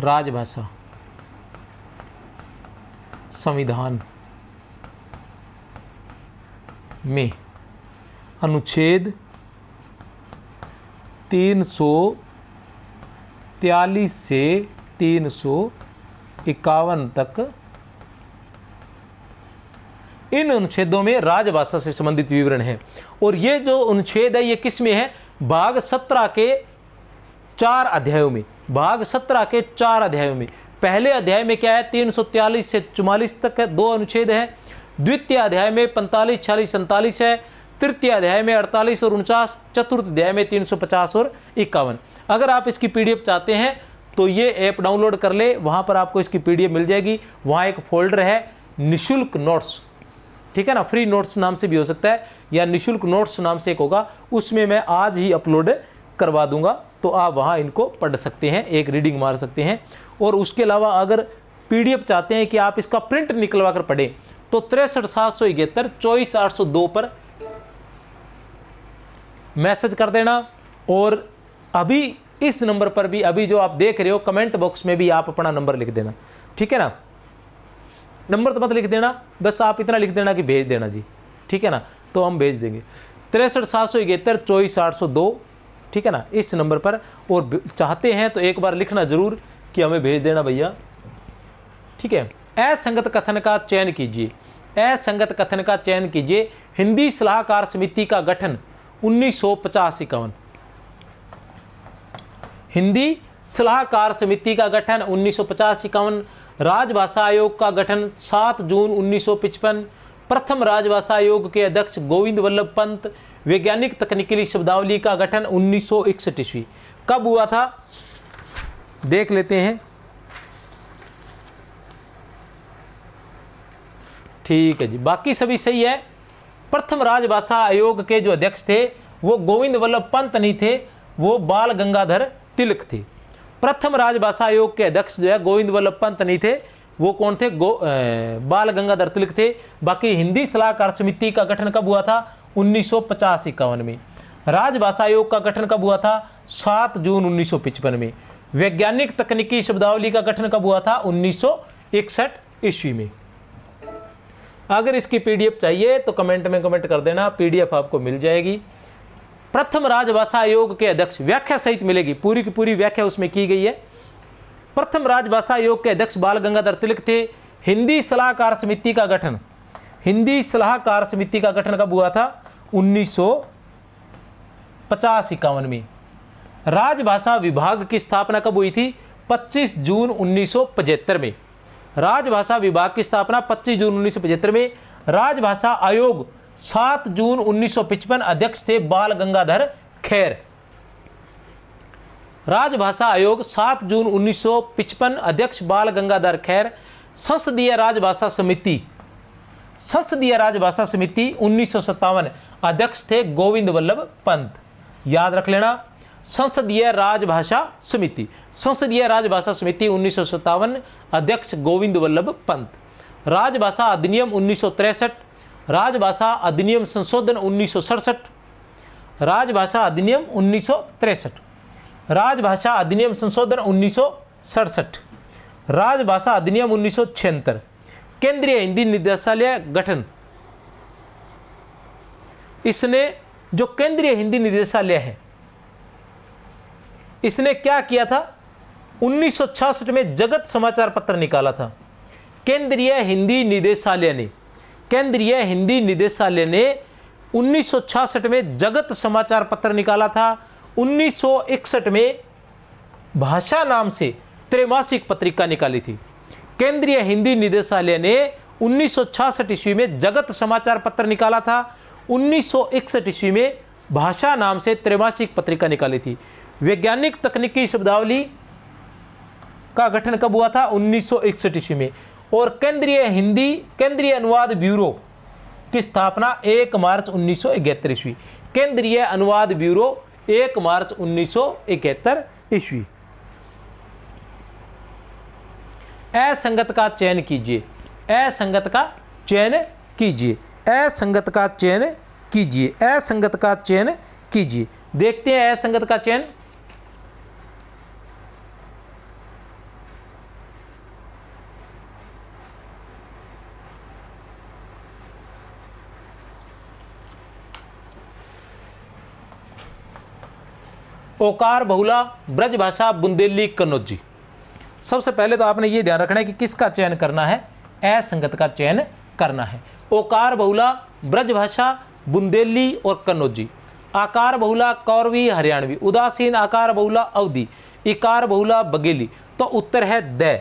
राजभाषा संविधान में अनुच्छेद 343 से 351 तक इन अनुच्छेदों में राजभाषा से संबंधित विवरण है। और ये जो अनुच्छेद है ये किस में है? भाग 17 के 4 अध्यायों में। भाग 17 के 4 अध्यायों में। पहले अध्याय में क्या है? 343 से 44 तक है, 2 अनुच्छेद है। द्वितीय अध्याय में 45, 46, 47 है। तृतीय अध्याय में 48 और 49। चतुर्थ अध्याय में 350 और 51। अगर आप इसकी पीडीएफ चाहते हैं तो ये ऐप डाउनलोड कर ले, वहाँ पर आपको इसकी पीडीएफ मिल जाएगी। वहाँ एक फोल्डर है निःशुल्क नोट्स, ठीक है ना, फ्री नोट्स नाम से भी हो सकता है या निःशुल्क नोट्स नाम से एक होगा, उसमें मैं आज ही अपलोड करवा दूंगा, तो आप वहाँ इनको पढ़ सकते हैं, एक रीडिंग मार सकते हैं। और उसके अलावा अगर पीडीएफ चाहते हैं कि आप इसका प्रिंट निकलवा कर पढ़ें तो 63 771 24 802 पर मैसेज कर देना। और अभी इस नंबर पर भी, अभी जो आप देख रहे हो, कमेंट बॉक्स में भी आप अपना नंबर लिख देना, ठीक है ना। नंबर तो मत लिख देना, बस आप इतना लिख देना कि भेज देना जी, ठीक है ना, तो हम भेज देंगे 63 771 24 802, ठीक है ना, इस नंबर पर। और चाहते हैं तो एक बार लिखना जरूर कि हमें भेज देना भैया, ठीक है। असंगत कथन का चयन कीजिए। असंगत कथन का चयन कीजिए। हिंदी सलाहकार समिति का गठन 1950-51। हिंदी सलाहकार समिति का गठन 1950-51। राजभाषा आयोग का गठन 7 जून 1955। प्रथम राजभाषा आयोग के अध्यक्ष गोविंद वल्लभ पंत। वैज्ञानिक तकनीकी शब्दावली का गठन 1961 ईस्वी। कब हुआ था देख लेते हैं, ठीक है जी, बाकी सभी सही है। प्रथम राजभाषा आयोग के जो अध्यक्ष थे वो गोविंद वल्लभ पंत नहीं थे, वो बाल गंगाधर तिलक थे। प्रथम राजभाषा आयोग के अध्यक्ष जो है गोविंद वल्लभ पंत नहीं थे, वो कौन थे? बाल गंगाधर तिलक थे। बाकी हिंदी सलाहकार समिति का गठन कब हुआ था? 1950-51 में। राजभाषा आयोग का गठन कब हुआ था? 7 जून 1955 में। वैज्ञानिक तकनीकी शब्दावली का गठन कब हुआ था? 1961 ईस्वी में। अगर इसकी पीडीएफ चाहिए तो कमेंट में कमेंट कर देना, पीडीएफ आपको मिल जाएगी। प्रथम राजभाषा आयोग के अध्यक्ष, व्याख्या सहित मिलेगी, पूरी की पूरी व्याख्या उसमें की गई है। प्रथम राजभाषा आयोग के अध्यक्ष बाल गंगाधर तिलक थे। हिंदी सलाहकार समिति का गठन, हिंदी सलाहकार समिति का गठन कब हुआ था? 1950-51 में। राजभाषा विभाग की स्थापना कब हुई थी? 25 जून 1975 में। राजभाषा विभाग की स्थापना 25 जून 1975 में। राजभाषा आयोग 7 जून 1955, अध्यक्ष थे बाल गंगाधर खैर। राजभाषा आयोग 7 जून 1955, अध्यक्ष बाल गंगाधर खैर। संसदीय राजभाषा समिति, संसदीय राजभाषा समिति 1957, अध्यक्ष थे गोविंद वल्लभ पंत। याद रख लेना, संसदीय राजभाषा समिति, संसदीय राजभाषा समिति 1957, अध्यक्ष गोविंद वल्लभ पंत। राजभाषा अधिनियम 1963, राजभाषा अधिनियम संशोधन 1967, राजभाषा अधिनियम 1963, राजभाषा अधिनियम संशोधन 1967, राजभाषा अधिनियम 1976। केंद्रीय हिंदी निदेशालय गठन, इसने जो केंद्रीय हिंदी निदेशालय है इसने क्या किया था? 1966 में जगत समाचार पत्र निकाला था। केंद्रीय हिंदी निदेशालय ने, केंद्रीय हिंदी निदेशालय ने 1966 में जगत समाचार पत्र निकाला था। 1961 में भाषा नाम से त्रैमासिक पत्रिका निकाली थी। केंद्रीय हिंदी निदेशालय ने 1966 ईस्वी में जगत समाचार पत्र निकाला था। 1961 ईस्वी में भाषा नाम से त्रैमासिक पत्रिका निकाली थी। वैज्ञानिक तकनीकी शब्दावली का गठन कब हुआ था? 1961 ईस्वी में। और केंद्रीय अनुवाद ब्यूरो की स्थापना 1 मार्च 1971 ईस्वी। केंद्रीय अनुवाद ब्यूरो 1 मार्च 1971 ईस्वी। असंगत का चयन कीजिए, असंगत का चयन कीजिए, असंगत का चयन कीजिए, असंगत का चयन कीजिए। देखते हैं असंगत का चयन। ओकार बहुला, ब्रजभाषा, बुंदेली, कन्नौजी। सबसे पहले तो आपने ये ध्यान रखना है कि किसका चयन करना है? असंगत का चयन करना है। ओकार बहुला, ब्रजभाषा, बुंदेली और कन्नौजी। आकार बहुला कौरवी, हरियाणवी। उदासीन आकार बहुला अवधी। इकार बहुला बघेली। तो उत्तर है द।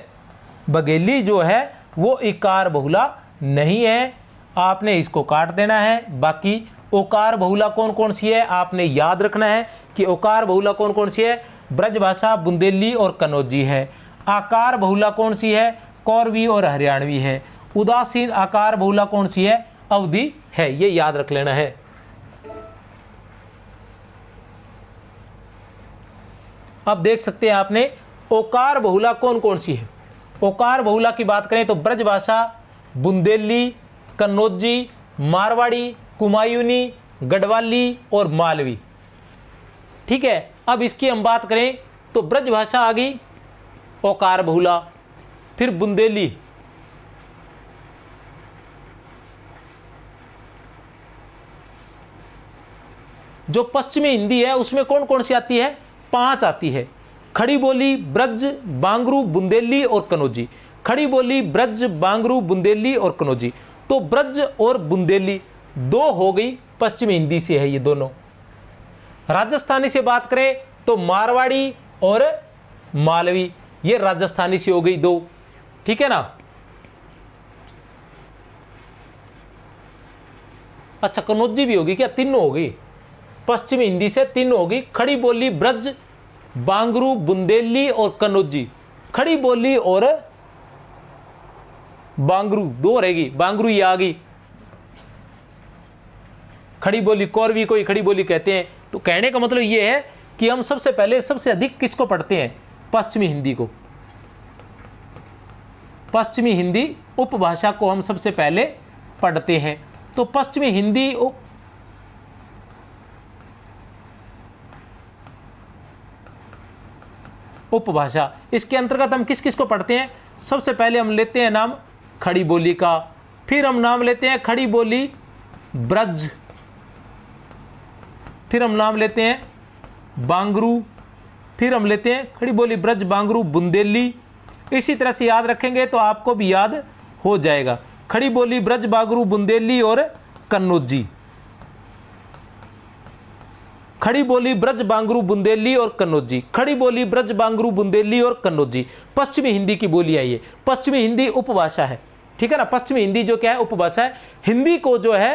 बघेली जो है वो इकार बहुला नहीं है, आपने इसको काट देना है। बाकी ओकार बहुला कौन कौन सी है आपने याद रखना है कि ओकार बहुला कौन कौन सी है? ब्रजभाषा, बुंदेली और कन्नौजी है। आकार बहुला कौन सी है? कौरवी और हरियाणवी है। उदासीन आकार बहुला कौन सी है? अवधी है। ये याद रख लेना है। अब देख सकते हैं आपने ओकार बहुला कौन कौन सी है। ओकार बहुला की बात करें तो ब्रजभाषा, बुंदेली, कन्नौजी, मारवाड़ी, कुमायूनी, गढ़वाली और मालवी। ठीक है, अब इसकी हम बात करें तो ब्रजभाषा आ गई, ओकार बहुला, फिर बुंदेली, जो पश्चिमी हिंदी है उसमें कौन कौन सी आती है? 5 आती है। खड़ी बोली, ब्रज, बांगरू, बुंदेली और कन्नौजी। खड़ी बोली, ब्रज, बांगरू, बुंदेली और कन्नौजी। तो ब्रज और बुंदेली 2 हो गई, पश्चिमी हिंदी से है ये दोनों। राजस्थानी से बात करें तो मारवाड़ी और मालवी, ये राजस्थानी से हो गई 2। ठीक है ना। अच्छा, कन्नौजी भी होगी क्या? 3 हो गई, पश्चिमी हिंदी से 3 होगी। खड़ी बोली, ब्रज, बांगरू, बुंदेली और कन्नौजी। खड़ी बोली और बांगरू 2 रहेगी, बांगरू ये आ गई। खड़ी बोली कौरवी को ही खड़ी बोली कहते हैं। तो कहने का मतलब ये है कि हम सबसे पहले सबसे अधिक किसको पढ़ते हैं? पश्चिमी हिंदी को। पश्चिमी हिंदी उपभाषा को हम सबसे पहले पढ़ते हैं। तो पश्चिमी हिंदी उपभाषा, इसके अंतर्गत हम किस किस को पढ़ते हैं? सबसे पहले हम लेते हैं नाम खड़ी बोली का, फिर हम नाम लेते हैं खड़ी बोली ब्रज, फिर हम नाम लेते हैं बांगरू, फिर हम लेते हैं खड़ी बोली ब्रज, बांगरू, बुंदेली। इसी तरह से याद रखेंगे तो आपको भी याद हो जाएगा। खड़ी बोली, ब्रज, बांगरू, बुंदेली और कन्नौजी। खड़ी बोली, ब्रज, बांगरू, बुंदेली और कन्नौजी। खड़ी बोली, ब्रज, बांगरू, बुंदेली और कन्नौजी पश्चिमी हिंदी की बोली है। ये पश्चिमी हिंदी उपभाषा है। ठीक है ना। पश्चिमी हिंदी जो क्या है? उपभाषा है। हिंदी को जो है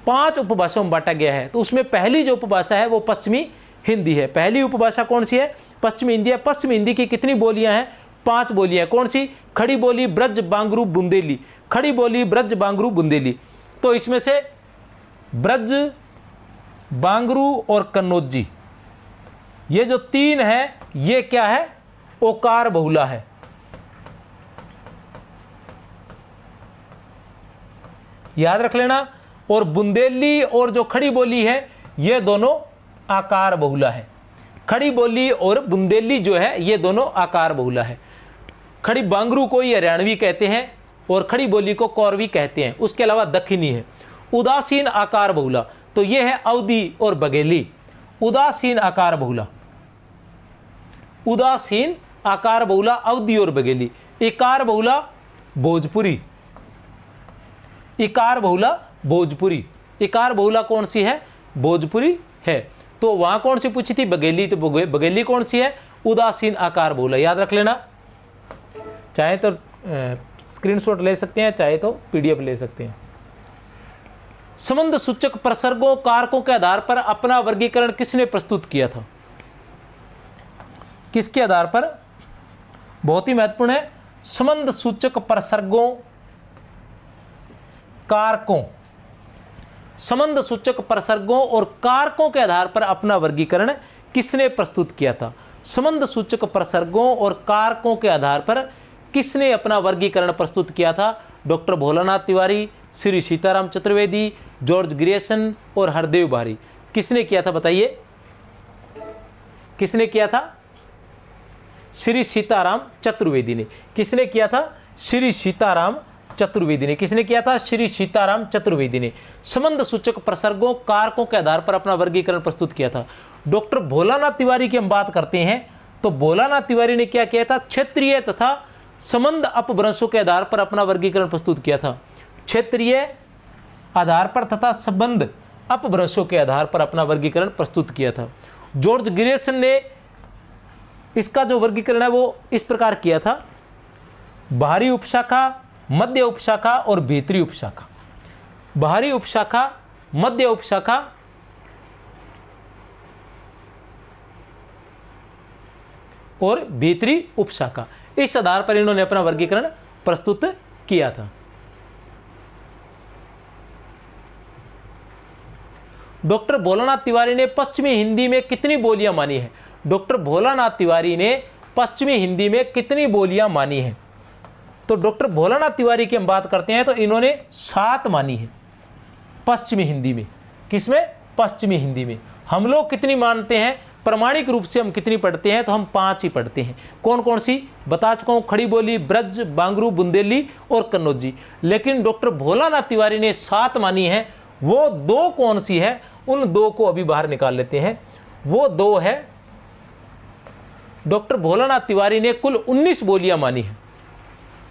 5 उपभाषाओं में बांटा गया है। तो उसमें पहली जो उपभाषा है वो पश्चिमी हिंदी है। पहली उपभाषा कौन सी है? पश्चिमी हिंदी है। पश्चिमी हिंदी की कितनी बोलियां हैं? 5 बोलियां। कौन सी? खड़ी बोली, ब्रज, बांगरू, बुंदेली। खड़ी बोली, ब्रज, बांगरू, बुंदेली। तो इसमें से ब्रज, बांगरू और कन्नौजी, ये जो 3 है ये क्या है? ओकार बहुला है। याद रख लेना। और बुंदेली और जो खड़ी बोली है ये दोनों आकार बहुला है। खड़ी बोली और बुंदेली जो है ये दोनों आकार बहुला है। खड़ी बांगरू को ही हरियाणवी कहते हैं और खड़ी बोली को कौरवी कहते हैं। उसके अलावा दक्षिणी है। उदासीन आकार बहुला, तो ये है अवधी और बघेली। उदासीन आकार बहुला, उदासीन आकार बहुला अवधी और बघेली। इकार बहुला भोजपुरी, इकार बहुला भोजपुरी। इकार बहुला कौन सी है? भोजपुरी है। तो वहां कौन सी पूछी थी? बघेली। तो बघेली कौन सी है? उदासीन आकार बहुला। याद रख लेना। चाहे तो स्क्रीनशॉट ले सकते हैं, चाहे तो पीडीएफ ले सकते हैं। संबंध सूचक प्रसर्गों कारकों के आधार पर अपना वर्गीकरण किसने प्रस्तुत किया था? किसके आधार पर? बहुत ही महत्वपूर्ण है। संबंध सूचक प्रसर्गों कारकों, संबंध सूचक प्रसर्गों और कारकों के आधार पर अपना वर्गीकरण किसने प्रस्तुत किया था? संबंध सूचक प्रसर्गों और कारकों के आधार पर किसने अपना वर्गीकरण प्रस्तुत किया था? Doctor Bholanath Tiwari, Shri Sitaram Chaturvedi, George Grierson और हरदेव बारी। किसने किया था बताइए? किसने किया था? श्री सीताराम चतुर्वेदी ने। किसने किया था? श्री सीताराम चतुर्वेदी ने। किसने किया था? श्री सीताराम चतुर्वेदी ने संबंध सूचक प्रसर्गों कारकों के आधार पर अपना वर्गीकरण प्रस्तुत किया था। डॉक्टर भोलानाथ तिवारी की हम बात करते हैं तो भोलानाथ तिवारी ने क्या किया था? क्षेत्रीय तथा संबंध अपभ्रंशों के आधार पर अपना वर्गीकरण प्रस्तुत किया था। क्षेत्रीय आधार पर तथा संबंध अपभ्रंशों के आधार पर अपना वर्गीकरण प्रस्तुत किया था। जॉर्ज ग्रियर्सन ने इसका जो वर्गीकरण है वो इस प्रकार किया था: बाहरी उपशाखा, मध्य उपशाखा और भीतरी उपशाखा। बाहरी उपशाखा, मध्य उपशाखा और भीतरी उपशाखा, इस आधार पर इन्होंने अपना वर्गीकरण प्रस्तुत किया था। डॉक्टर भोलानाथ तिवारी ने पश्चिमी हिंदी में कितनी बोलियां मानी है? डॉक्टर भोलानाथ तिवारी ने पश्चिमी हिंदी में कितनी बोलियां मानी है? तो डॉक्टर भोलानाथ तिवारी की हम बात करते हैं तो इन्होंने 7 मानी है पश्चिमी हिंदी में। किसमें? पश्चिमी हिंदी में। हम लोग कितनी मानते हैं? प्रमाणिक रूप से हम कितनी पढ़ते हैं? तो हम 5 ही पढ़ते हैं। कौन कौन सी? बता चुका हूं, खड़ी बोली, ब्रज, बांगरू, बुंदेली और कन्नौजी। लेकिन डॉक्टर भोलानाथ तिवारी ने 7 मानी है। वो 2 कौन सी है? उन 2 को अभी बाहर निकाल लेते हैं। वो 2 है, डॉक्टर भोलानाथ तिवारी ने कुल 19 बोलियां मानी है।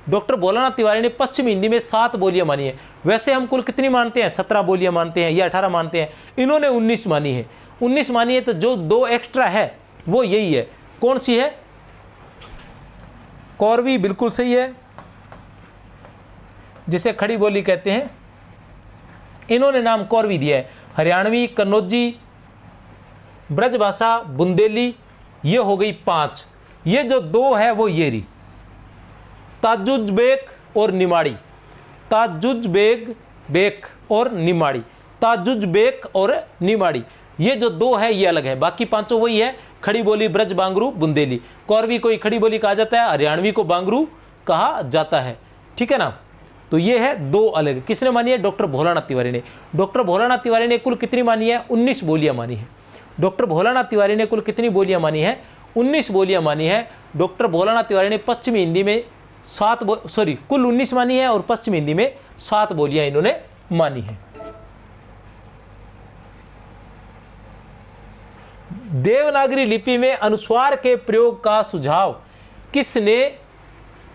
डॉक्टर भोलानाथ तिवारी ने पश्चिमी हिंदी में 7 बोलियां मानी है। वैसे हम कुल कितनी मानते हैं? 17 बोलियां मानते हैं या 18 मानते हैं। इन्होंने 19 मानी है। 19 मानी है तो जो 2 एक्स्ट्रा है वो यही है। कौन सी है? कौरवी, बिल्कुल सही है, जिसे खड़ी बोली कहते हैं। इन्होंने नाम कौरवी दिया है। हरियाणवी, कन्नौजी, ब्रजभाषा, बुंदेली, ये हो गई 5। ये जो 2 है वो ये रही, ताजुज़बेक और निमाड़ी। ताजुज़बेक और निमाड़ी, ताजुज़बेक और निमाड़ी, ये जो 2 है ये अलग है। बाकी 5 वही है, खड़ी बोली, ब्रज, बांगरू, बुंदेली। कौरवी को खड़ी बोली कहा जाता है, हरियाणवी को बांगरू कहा जाता है। ठीक है ना? तो ये है 2 अलग। किसने मानी है? डॉक्टर भोलानाथ तिवारी ने। डॉक्टर भोलानाथ तिवारी ने कुल कितनी मानी है? 19 बोलियां मानी है। डॉक्टर भोलानाथ तिवारी ने कुल कितनी बोलियां मानी है? 19 बोलियां मानी है। डॉक्टर भोलानाथ तिवारी ने पश्चिमी हिंदी में कुल 19 मानी है और पश्चिमी हिंदी में 7 बोलियां इन्होंने मानी है। देवनागरी लिपि में अनुस्वार के प्रयोग का सुझाव किसने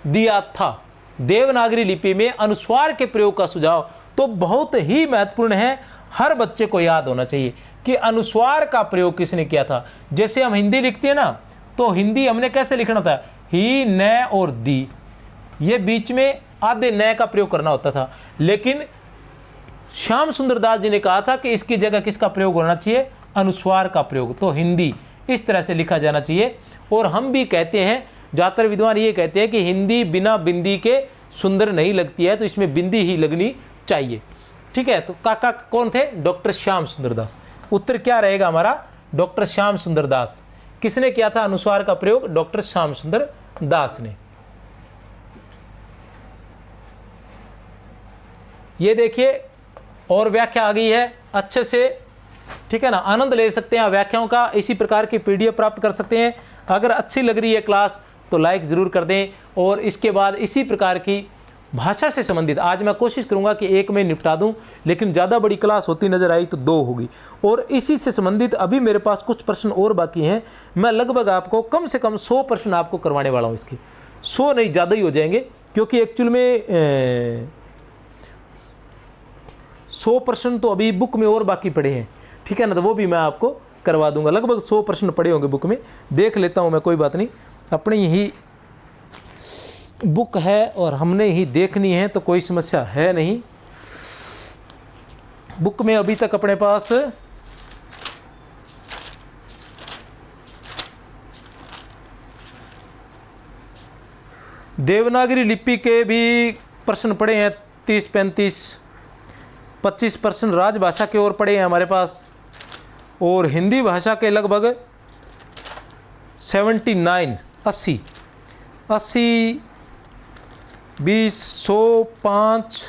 दिया था? देवनागरी लिपि में अनुस्वार के प्रयोग का सुझाव तो बहुत ही महत्वपूर्ण है, हर बच्चे को याद होना चाहिए कि अनुस्वार का प्रयोग किसने किया था। जैसे हम हिंदी लिखते हैं ना, तो हिंदी हमने कैसे लिखना था? ही, न और दी, ये बीच में आधे न का प्रयोग करना होता था। लेकिन श्याम सुंदर दास जी ने कहा था कि इसकी जगह किसका प्रयोग होना चाहिए? अनुस्वार का प्रयोग। तो हिंदी इस तरह से लिखा जाना चाहिए। और हम भी कहते हैं, ज़्यादातर विद्वान ये कहते हैं कि हिंदी बिना बिंदी के सुंदर नहीं लगती है, तो इसमें बिंदी ही लगनी चाहिए। ठीक है? तो काका कौन थे? डॉक्टर श्याम सुंदर दास। उत्तर क्या रहेगा हमारा? डॉक्टर श्याम सुंदर दास। किसने किया था अनुस्वार का प्रयोग? डॉक्टर श्याम सुंदर दास ने। ये देखिए और व्याख्या आ गई है अच्छे से। ठीक है ना? आनंद ले सकते हैं व्याख्याओं का। इसी प्रकार की PDF प्राप्त कर सकते हैं। अगर अच्छी लग रही है क्लास तो लाइक ज़रूर कर दें। और इसके बाद इसी प्रकार की भाषा से संबंधित आज मैं कोशिश करूंगा कि 1 में निपटा दूं, लेकिन ज़्यादा बड़ी क्लास होती नज़र आई तो 2 होगी। और इसी से संबंधित अभी मेरे पास कुछ प्रश्न और बाकी हैं। मैं लगभग आपको कम से कम 100 प्रश्न आपको करवाने वाला हूँ। इसके 100 नहीं, ज़्यादा ही हो जाएंगे, क्योंकि एक्चुअल में 100 प्रश्न तो अभी बुक में और बाकी पड़े हैं। ठीक है ना? तो वो भी मैं आपको करवा दूंगा। लगभग 100 प्रश्न पड़े होंगे बुक में, देख लेता हूँ मैं, कोई बात नहीं। अपनी ही बुक है और हमने ही देखनी है तो कोई समस्या है नहीं। बुक में अभी तक अपने पास देवनागरी लिपि के भी प्रश्न पड़े हैं 30, 35, 25% राजभाषा के और पड़े हैं हमारे पास, और हिंदी भाषा के लगभग 79, 80, 20, 100, 5,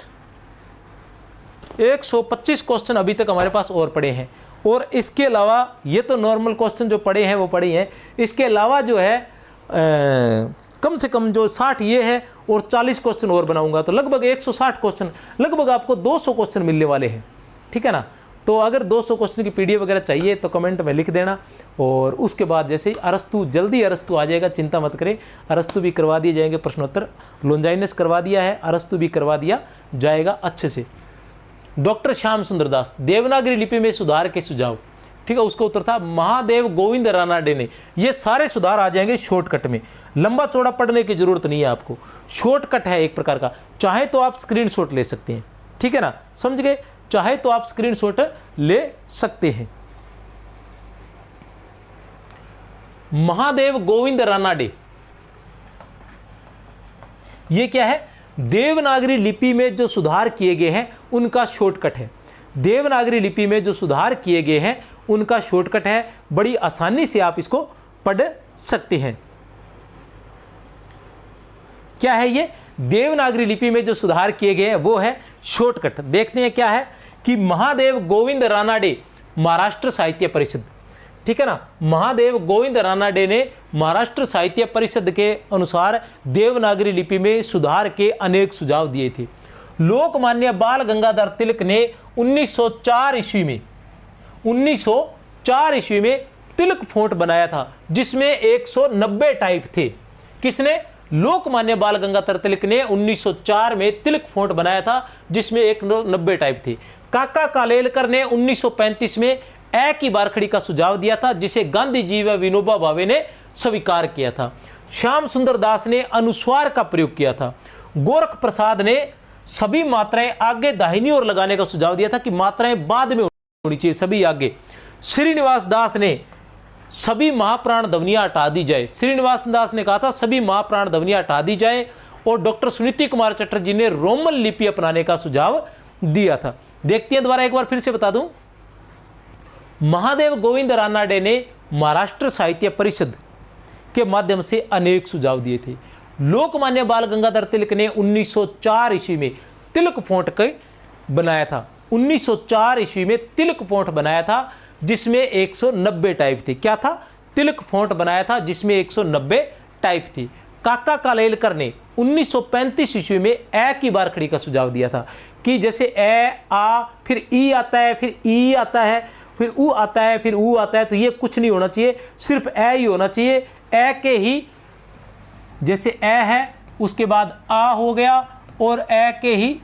125 क्वेश्चन अभी तक हमारे पास और पड़े हैं। और इसके अलावा ये तो नॉर्मल क्वेश्चन जो पड़े हैं वो पड़े हैं, इसके अलावा जो है कम से कम जो 60 ये है और 40 क्वेश्चन और बनाऊंगा, तो लगभग 160 क्वेश्चन, लगभग आपको 200 क्वेश्चन मिलने वाले हैं। ठीक है ना। तो अगर 200 क्वेश्चन की पीडीएफ वगैरह चाहिए तो कमेंट में लिख देना। और उसके बाद जैसे ही अरस्तु, जल्दी अरस्तु आ जाएगा, चिंता मत करें, अरस्तु भी करवा दिए जाएंगे प्रश्नोत्तर। लोंजाइनस करवा दिया है, अरस्तु भी करवा दिया जाएगा अच्छे से। डॉक्टर श्याम सुंदर दास, देवनागरी लिपि में सुधार के सुझाव। ठीक है, उसका उत्तर था महादेव गोविंद रानाडे ने। ये सारे सुधार आ जाएंगे शॉर्टकट में, लंबा चौड़ा पढ़ने की जरूरत नहीं है आपको, शॉर्टकट है एक प्रकार का। चाहे तो आप स्क्रीनशॉट ले सकते हैं, ठीक है ना, समझ गए, चाहे तो आप स्क्रीनशॉट ले सकते हैं। महादेव गोविंद रानाडे, ये क्या है, देवनागरी लिपि में जो सुधार किए गए हैं उनका शॉर्टकट है। देवनागरी लिपि में जो सुधार किए गए हैं उनका शॉर्टकट है, बड़ी आसानी से आप इसको पढ़ सकते हैं। क्या है ये, देवनागरी लिपि में जो सुधार किए गए हैं वो है शॉर्टकट। देखते हैं क्या है कि महादेव गोविंद रानाडे, महाराष्ट्र साहित्य परिषद, ठीक है ना, महादेव गोविंद रानाडे ने महाराष्ट्र साहित्य परिषद के अनुसार देवनागरी लिपि में सुधार के अनेक सुझाव दिए थे। लोकमान्य बाल गंगाधर तिलक ने 1904 ईस्वी में 1904 ईस्वी में तिलक फॉन्ट बनाया था, जिसमें 190 टाइप थे। किसने, लोकमान्य बाल गंगाधर तिलक ने 1904 में तिलक फॉन्ट बनाया था, जिसमें 190 टाइप थे। काका कालेलकर ने 1935 में ए की बारखड़ी का सुझाव दिया था, जिसे गांधी जी व विनोबा भावे ने स्वीकार किया था। श्याम सुंदर दास ने अनुस्वार का प्रयोग किया था। गोरख प्रसाद ने सभी मात्राएं आगे दाहिनी ओर लगाने का सुझाव दिया था, कि मात्राएं बाद में होनी चाहिए, सभी आगे। श्रीनिवास दास ने सभी महाप्राण ध्वनियां हटा दी जाए, श्रीनिवास दास ने कहा था सभी महाप्राण ध्वनियां हटा दी जाए। और डॉक्टर सुनीति कुमार चटर्जी ने रोमन लिपि अपनाने का सुझाव दिया था। देखते हैं दोबारा एक बार फिर से बता दूं, महादेव गोविंद रानाडे ने महाराष्ट्र साहित्य परिषद के माध्यम से अनेक सुझाव दिए थे। लोकमान्य बाल गंगाधर तिलक ने 1904 ईस्वी में तिलक फॉन्ट के बनाया था। 1904 ईस्वी में तिलक फॉन्ट बनाया था, जिसमें 190 टाइप थी। क्या था, तिलक फॉन्ट बनाया था जिसमें 190 टाइप थी। काका कालेलकर ने 1935 ईस्वी में ए की बारखड़ी का सुझाव दिया था, कि जैसे ए, आ, फिर ई आता है, फिर ई आता है, फिर ऊ आता है, फिर ऊ आता है, तो ये कुछ नहीं होना चाहिए, सिर्फ ए ही होना चाहिए। ए के ही, जैसे ए है उसके बाद आ हो गया, और ए के ही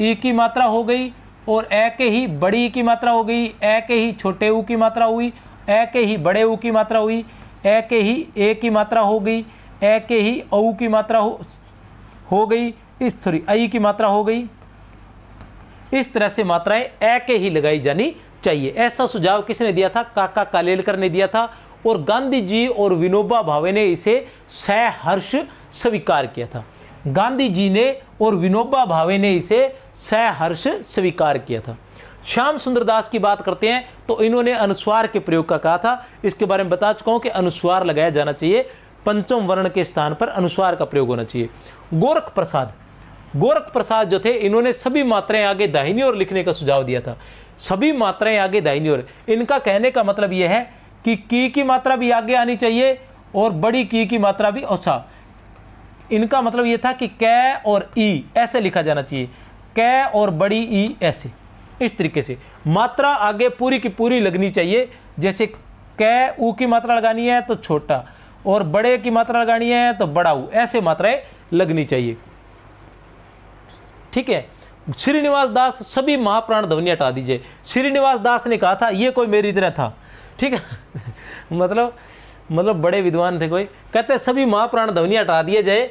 ई की मात्रा हो गई, और ए के ही बड़ी की मात्रा हो गई, ए के ही छोटे ऊ की मात्रा हुई, ए के ही बड़े ऊ की मात्रा हुई, ए के ही ए की मात्रा हो गई, ए के ही औ की मात्रा हो गई, इस सॉरी आई की मात्रा हो गई। इस तरह से मात्राएं ए के ही लगाई जानी चाहिए। ऐसा सुझाव किसने दिया था, काका कालेलकर ने दिया था, और गांधी जी और विनोबा भावे ने इसे सहर्ष स्वीकार किया था। गांधी जी ने और विनोबा भावे ने इसे सहर्ष स्वीकार किया था। श्याम सुंदर दास की बात करते हैं तो इन्होंने अनुस्वार के प्रयोग का कहा था। इसके बारे में बता चुका हूं कि अनुस्वार लगाया जाना चाहिए, पंचम वर्ण के स्थान पर अनुस्वार का प्रयोग होना चाहिए। गोरख प्रसाद जो थे, इन्होंने सभी मात्राएं आगे दाहिनी ओर लिखने का सुझाव दिया था। सभी मात्राएं आगे दाहिनी ओर, इनका कहने का मतलब यह है कि की मात्रा भी आगे आनी चाहिए और बड़ी की मात्रा भी औसा। इनका मतलब यह था कि कै और ई ऐसे लिखा जाना चाहिए, कै और बड़ी ई ऐसे, इस तरीके से मात्रा आगे पूरी की पूरी लगनी चाहिए। जैसे कै ऊ की मात्रा लगानी है तो छोटा, और बड़े की मात्रा लगानी है तो बड़ा ऊ, ऐसे मात्राएं लगनी चाहिए। ठीक है। श्रीनिवास दास सभी महाप्राण ध्वनि हटा दीजिए। श्रीनिवास दास ने कहा था, ये कोई मेरी तरह था, ठीक है मतलब बड़े विद्वान थे कोई, कहते सभी महाप्राण ध्वनि हटा दिए जाए,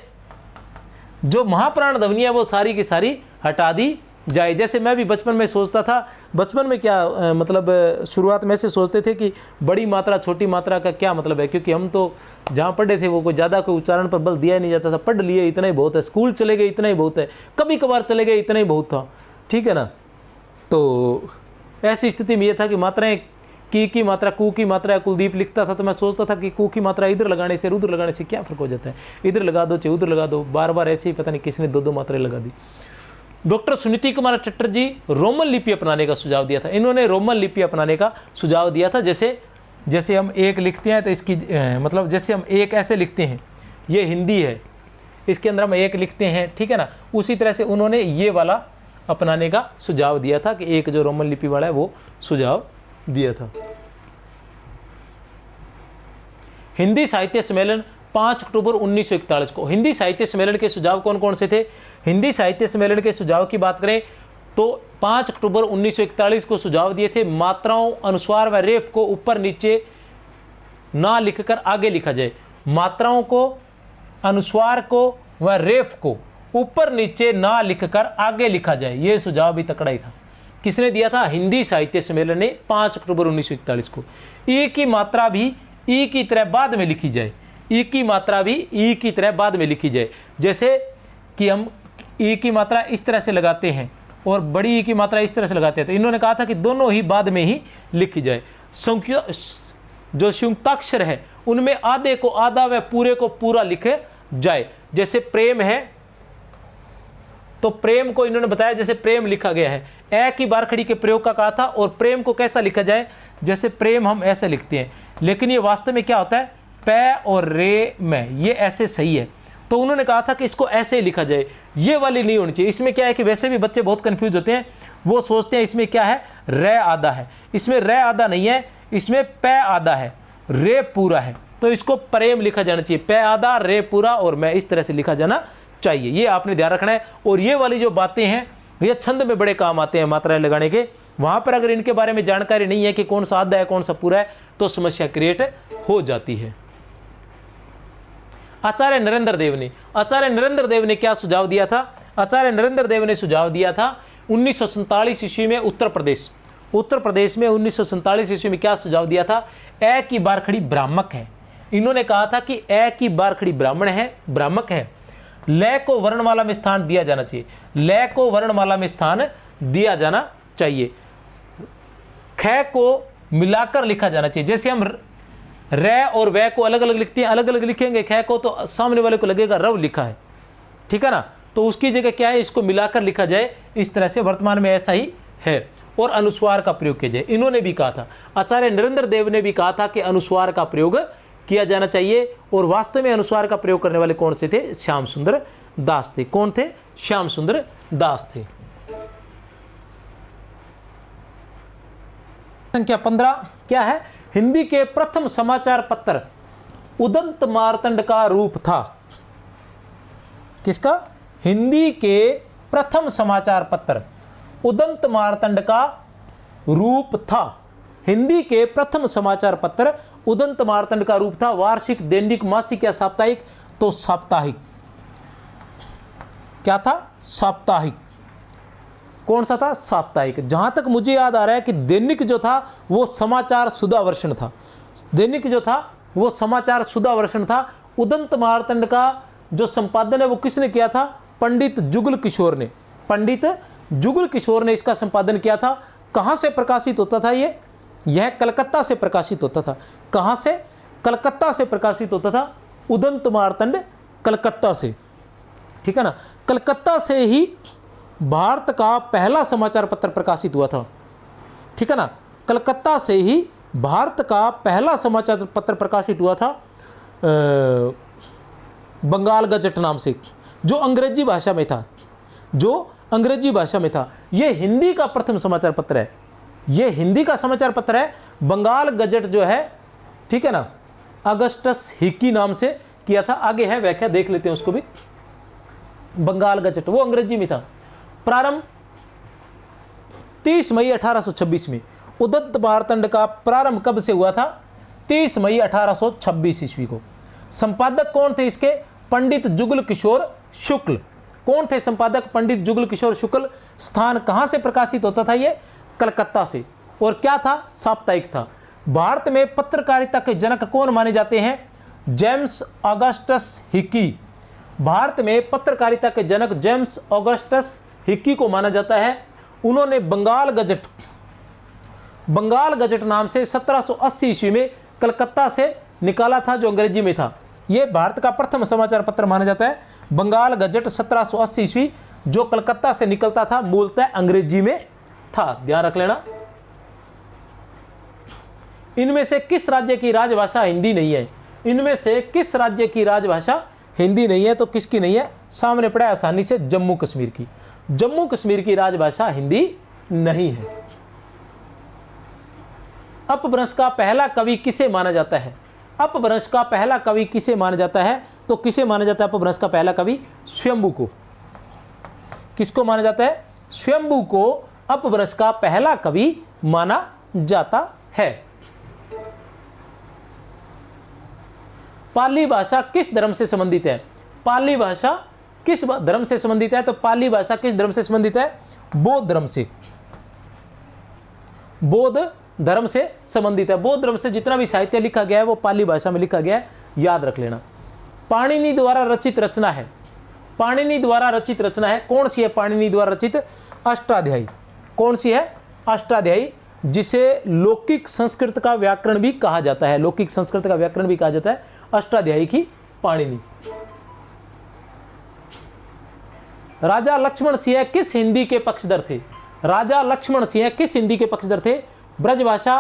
जो महाप्राण ध्वनि है वो सारी की सारी हटा दी जाए। जैसे मैं भी बचपन में सोचता था, बचपन में क्या मतलब शुरुआत में से सोचते थे कि बड़ी मात्रा छोटी मात्रा का क्या मतलब है, क्योंकि हम तो जहाँ पढ़े थे वो कोई ज़्यादा कोई उच्चारण पर बल दिया ही नहीं जाता था, पढ़ लिए इतना ही बहुत है, स्कूल चले गए इतना ही बहुत है, कभी कभार चले गए इतना ही बहुत था, ठीक है ना। तो ऐसी स्थिति में ये था कि मात्राएं की मात्रा कू की मात्रा कुलदीप लिखता था तो मैं सोचता था कि कू की मात्रा इधर लगाने से उधर लगाने से क्या फ़र्क हो जाता है, इधर लगा दो चाहे उधर लगा दो, बार बार ऐसे ही पता नहीं किसने दो मात्राएं लगा दी। डॉक्टर सुनीति कुमार चट्टर जी रोमन लिपि अपनाने का सुझाव दिया था। इन्होंने रोमन लिपि अपनाने का सुझाव दिया था। जैसे हम एक लिखते हैं तो इसकी मतलब जैसे हम एक ऐसे लिखते हैं, ये हिंदी है, इसके अंदर हम एक लिखते हैं, ठीक है ना, उसी तरह से उन्होंने ये वाला अपनाने का सुझाव दिया था कि एक जो रोमन लिपि वाला है वो सुझाव दिया था। हिंदी साहित्य सम्मेलन 5 अक्टूबर 1941 को, हिंदी साहित्य सम्मेलन के सुझाव कौन कौन से थे? हिंदी साहित्य सम्मेलन के सुझाव की बात करें तो 5 अक्टूबर 1941 को सुझाव दिए थे, मात्राओं, अनुस्वार व रेफ को ऊपर नीचे ना लिखकर आगे लिखा जाए। मात्राओं को, अनुस्वार को व रेफ को ऊपर नीचे ना लिखकर आगे लिखा जाए, ये सुझाव भी तकड़ा ही था। किसने दिया था? हिंदी साहित्य सम्मेलन ने 5 अक्टूबर 1941 को। ई की मात्रा भी ई की तरह बाद में लिखी जाए, ई की मात्रा भी ई की तरह बाद में लिखी जाए। जैसे कि हम ई की मात्रा इस तरह से लगाते हैं और बड़ी ई की मात्रा इस तरह से लगाते हैं, तो इन्होंने कहा था कि दोनों ही बाद में ही लिखी जाए। जो संयुक्ताक्षर है उनमें आधे को आधा व पूरे को पूरा लिखे जाए। जैसे प्रेम है तो प्रेम को इन्होंने बताया जैसे प्रेम लिखा गया है, ए की बारखड़ी के प्रयोग का कहा था। और प्रेम को कैसा लिखा जाए? जैसे प्रेम हम ऐसे लिखते हैं, लेकिन ये वास्तव में क्या होता है? पै और रे में, ये ऐसे सही है, तो उन्होंने कहा था कि इसको ऐसे ही लिखा जाए, ये वाली नहीं होनी चाहिए। इसमें क्या है कि वैसे भी बच्चे बहुत कंफ्यूज होते हैं, वो सोचते हैं इसमें क्या है, रे आधा है, इसमें रे आधा नहीं है, इसमें पै आधा है, रे पूरा है, तो इसको प्रेम लिखा जाना चाहिए, पै आधा रे पूरा और मैं इस तरह से लिखा जाना चाहिए। ये आपने ध्यान रखना है। और ये वाली जो बातें हैं ये छंद में बड़े काम आते हैं मात्राएं लगाने के। वहां पर अगर इनके बारे में जानकारी नहीं है कि कौन सा आधा है कौन सा पूरा है तो समस्या क्रिएट हो जाती है। आचार्य नरेंद्र देव ने क्या सुझाव दिया था? आचार्य नरेंद्र देव ने सुझाव दिया था 1947 ईस्वी में उत्तर प्रदेश में 1947 ईस्वी में क्या सुझाव दिया था? ए की बारखड़ी ब्राह्मक है। इन्होंने कहा था कि ए की बारखड़ी ब्राह्मक है, लय को वर्णमाला में स्थान दिया जाना चाहिए, लय को वर्णमाला में स्थान दिया जाना चाहिए, ख को मिलाकर लिखा जाना चाहिए। जैसे हम रे और वै को अलग अलग लिखते हैं, अलग अलग लिखेंगे ख को तो सामने वाले को लगेगा रव लिखा है, ठीक है ना, तो उसकी जगह क्या है, इसको मिलाकर लिखा जाए। इस तरह से वर्तमान में ऐसा ही है। और अनुस्वार का प्रयोग किया जाए, इन्होंने भी कहा था, आचार्य नरेंद्र देव ने भी कहा था कि अनुस्वार का प्रयोग किया जाना चाहिए। और वास्तव में अनुस्वार का प्रयोग करने वाले कौन से थे? श्याम सुंदर दास थे। कौन थे? श्याम सुंदर दास थे। संख्या 15 क्या है? हिंदी के प्रथम समाचार पत्र उदंत मार्तंड का रूप था। किसका? हिंदी के प्रथम समाचार पत्र उदंत मार्तंड का रूप था। हिंदी के प्रथम समाचार पत्र उदंत मार्तंड का रूप था। वार्षिक, दैनिक, मासिक या साप्ताहिक? तो साप्ताहिक। क्या था? साप्ताहिक। कौन सा था? साप्ताहिक। जहां तक मुझे याद आ रहा है कि दैनिक जो था वो समाचार सुधा वर्षण था, दैनिक जो था वो समाचार सुधा वर्षण था। उदंत मार्तंड का जो संपादन है वो किसने किया था? पंडित जुगल किशोर ने। पंडित जुगल किशोर ने इसका संपादन किया था। कहां से प्रकाशित होता था ये? यह कलकत्ता से प्रकाशित होता था। कहां से? कलकत्ता से प्रकाशित होता था। उदंत मार्तंड कलकत्ता से, ठीक है ना, कलकत्ता से ही भारत का पहला समाचार पत्र प्रकाशित हुआ था, ठीक है ना, कलकत्ता से ही भारत का पहला समाचार पत्र प्रकाशित हुआ था बंगाल गजट नाम से, जो अंग्रेजी भाषा में था, यह हिंदी का प्रथम समाचार पत्र है, यह हिंदी का समाचार पत्र है। बंगाल गजट जो है, ठीक है ना, अगस्टस हिकी नाम से किया था। आगे है व्याख्या, देख लेते हैं उसको भी। बंगाल गजट वो अंग्रेजी में था। प्रारंभ 30 मई 1826 में। उदंत मार्तंड का प्रारंभ कब से हुआ था? 30 मई 1826 ईस्वी को। संपादक कौन थे इसके? पंडित जुगल किशोर शुक्ल। कौन थे संपादक? पंडित जुगल किशोर शुक्ल। स्थान कहाँ से प्रकाशित होता था ये? कलकत्ता से। और क्या था? साप्ताहिक था। भारत में पत्रकारिता के जनक कौन माने जाते हैं? James Augustus Hicky. भारत में पत्रकारिता के जनक जेम्स ऑगस्टस हिकी को माना जाता है। उन्होंने बंगाल गजट नाम से 1780 ईस्वी में कलकत्ता से निकाला था, जो अंग्रेजी में था। यह भारत का प्रथम समाचार पत्र माना जाता है। बंगाल गजट 1780 ईस्वी, जो कलकत्ता से निकलता था, मूलतः अंग्रेजी में था, ध्यान रख लेना। इनमें से किस राज्य की राजभाषा हिंदी नहीं है? इनमें से किस राज्य की राजभाषा हिंदी नहीं है? तो किसकी नहीं है? सामने पड़ा आसानी से, जम्मू कश्मीर की। जम्मू कश्मीर की राजभाषा हिंदी नहीं है। अपभ्रंश का पहला कवि किसे माना जाता है? अपभ्रंश का पहला कवि किसे माना जाता है? तो किसे माना जाता है अपभ्रंश का पहला कवि? स्वयंभू को। किसको माना जाता है? स्वयंभू को अपभ्रंश का पहला कवि माना जाता है। पाली भाषा किस धर्म से संबंधित है? पाली भाषा किस धर्म से संबंधित है? तो पाली भाषा किस धर्म से संबंधित है? बौद्ध धर्म से। बौद्ध धर्म से संबंधित है। बौद्ध धर्म से जितना भी साहित्य लिखा गया है वो पाली भाषा में लिखा गया है, याद रख लेना। पाणिनि द्वारा रचित रचना है। पाणिनि द्वारा रचित रचना है, कौन सी है पाणिनि द्वारा रचित? अष्टाध्यायी। कौन सी है? अष्टाध्यायी, जिसे लौकिक संस्कृत का व्याकरण भी कहा जाता है। लौकिक संस्कृत का व्याकरण भी कहा जाता है अष्टाध्यायी की पाणिनि। राजा लक्ष्मण सिंह किस हिंदी के पक्षधर थे? राजा लक्ष्मण सिंह किस हिंदी के पक्षधर थे? ब्रजभाषा,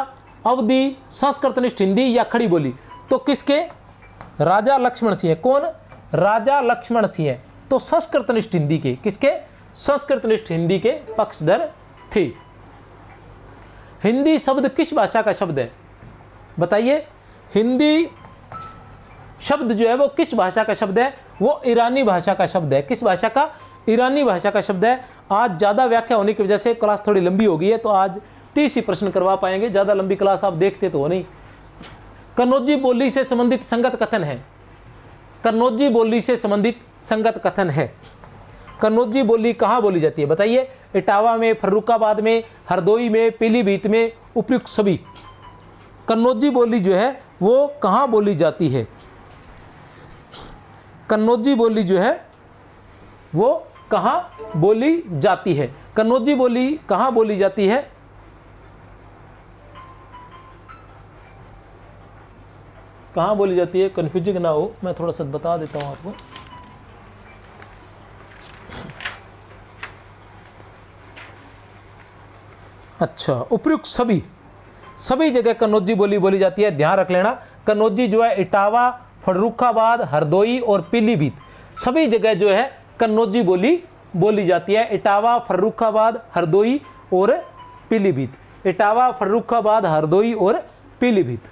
अवधी, संस्कृतनिष्ठ हिंदी या खड़ी बोली? तो किसके? राजा लक्ष्मण सिंह। कौन? राजा लक्ष्मण सिंह। तो संस्कृतनिष्ठ हिंदी के। किसके? संस्कृतनिष्ठ हिंदी के पक्षधर थे। हिंदी शब्द किस भाषा का शब्द है? बताइए। हिंदी शब्द जो है वो किस भाषा का शब्द है? वो ईरानी भाषा का शब्द है। किस भाषा का? ईरानी भाषा का शब्द है। आज ज़्यादा व्याख्या होने की वजह से क्लास थोड़ी लंबी हो गई है, तो आज 30 ही प्रश्न करवा पाएंगे, ज़्यादा लंबी क्लास आप देखते तो हो नहीं। कन्नौजी बोली से संबंधित संगत कथन है। कन्नौजी बोली से संबंधित संगत कथन है। कन्नौजी बोली कहाँ बोली जाती है? बताइए। इटावा में, फर्रुखाबाद में, हरदोई में, पीलीभीत में, उपयुक्त सभी। कन्नौजी बोली जो है वो कहाँ बोली जाती है? कन्नौजी बोली जो है वो कहाँ बोली जाती है? कन्नौजी बोली कहाँ बोली जाती है? कहाँ बोली जाती है? कन्फ्यूजिंग ना हो, मैं थोड़ा सा बता देता हूँ आपको। अच्छा, उपयुक्त सभी जगह कन्नौजी बोली बोली जाती है, ध्यान रख लेना। कन्नौजी जो है इटावा, फर्रुखाबाद, हरदोई और पीलीभीत, सभी जगह जो है कन्नौजी बोली बोली जाती है। इटावा, फर्रुखाबाद, हरदोई और पीलीभीत। इटावा, फर्रुखाबाद, हरदोई और पीलीभीत।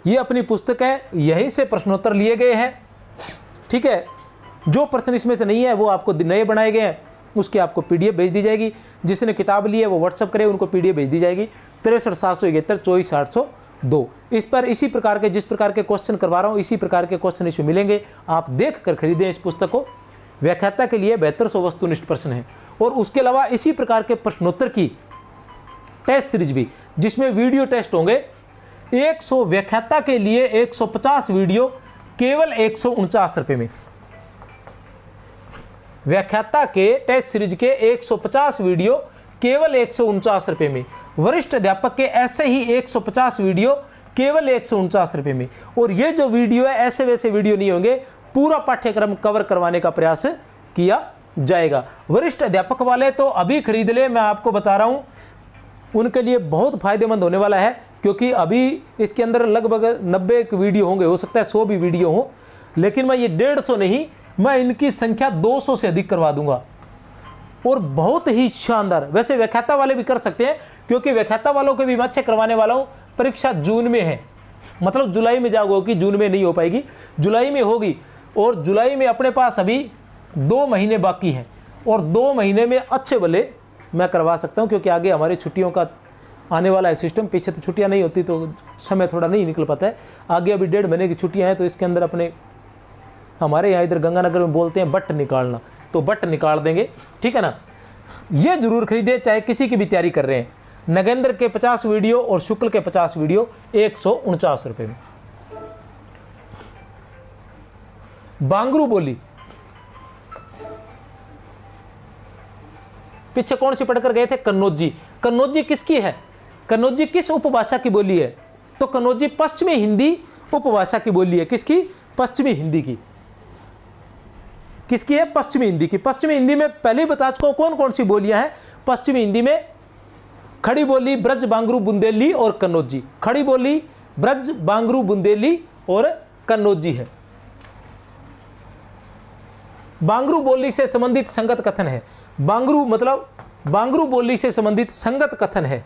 ये अपनी पुस्तक है, यहीं से प्रश्नोत्तर लिए गए हैं। ठीक है, जो प्रश्न इसमें से नहीं है वो आपको नए बनाए गए हैं, उसकी आपको पीडीएफ भेज दी जाएगी। जिसने किताब ली है वो व्हाट्सअप करे, उनको पीडीएफ भेज दी जाएगी। 63 771 24 802। इस पर इसी प्रकार के, जिस प्रकार के क्वेश्चन करवा रहा हूँ, इसी प्रकार के क्वेश्चन इसमें मिलेंगे। आप देख कर खरीदें इस पुस्तक को। व्याख्याता के लिए 7200 वस्तुनिष्ठ प्रश्न है, और उसके अलावा इसी प्रकार के प्रश्नोत्तर की टेस्ट सीरीज भी, जिसमें वीडियो टेस्ट होंगे। 100 व्याख्याता के लिए 150 वीडियो केवल 149 रुपये में। व्याख्याता के टेस्ट सीरीज के 150 वीडियो केवल 149 रुपये में। वरिष्ठ अध्यापक के ऐसे ही 150 वीडियो केवल 149 रुपये में। और ये जो वीडियो है ऐसे वैसे वीडियो नहीं होंगे, पूरा पाठ्यक्रम कवर करवाने का प्रयास किया जाएगा। वरिष्ठ अध्यापक वाले तो अभी खरीद ले, मैं आपको बता रहा हूँ, उनके लिए बहुत फायदेमंद होने वाला है। क्योंकि अभी इसके अंदर लगभग 90 वीडियो होंगे, हो सकता है 100 भी वीडियो हो, लेकिन मैं ये 150 नहीं, मैं इनकी संख्या 200 से अधिक करवा दूंगा, और बहुत ही शानदार। वैसे व्याख्याता वाले भी कर सकते हैं, क्योंकि व्याख्याता वालों के भी मैं अच्छे करवाने वाला हूँ। परीक्षा जून में है, मतलब जुलाई में जाओ कि जून में नहीं हो पाएगी, जुलाई में होगी। और जुलाई में अपने पास अभी 2 महीने बाकी हैं, और 2 महीने में अच्छे भले मैं करवा सकता हूँ, क्योंकि आगे हमारी छुट्टियों का आने वाला है सिस्टम। पीछे तो छुट्टियां नहीं होती तो समय थोड़ा नहीं निकल पाता है। आगे अभी 1.5 महीने की छुट्टियां हैं, तो इसके अंदर अपने हमारे यहाँ इधर गंगानगर में बोलते हैं बट निकालना, तो बट निकाल देंगे, ठीक है ना। ये जरूर खरीदे, चाहे किसी की भी तैयारी कर रहे हैं। नगेंद्र के 50 वीडियो और शुक्ल के 50 वीडियो 149 रुपये में। बांगरू बोली पीछे कौन सी पढ़कर गए थे? कन्नौजी। कन्नौजी किसकी है? कन्नौजी किस उपभाषा की बोली है? तो कन्नौजी पश्चिमी हिंदी उपभाषा की बोली है। किसकी? पश्चिमी हिंदी की। किसकी है? पश्चिमी हिंदी की। पश्चिमी हिंदी में पहले ही बता चुका हूं कौन कौन सी बोलियां हैं। पश्चिमी हिंदी में खड़ी बोली, ब्रज, बांगरू, बुंदेली और कन्नौजी। खड़ी बोली, ब्रज, बांगरू, बुंदेली और कन्नौजी है। बांगरू बोली से संबंधित संगत कथन है। बांगरू मतलब बांगरू बोली से संबंधित संगत कथन है।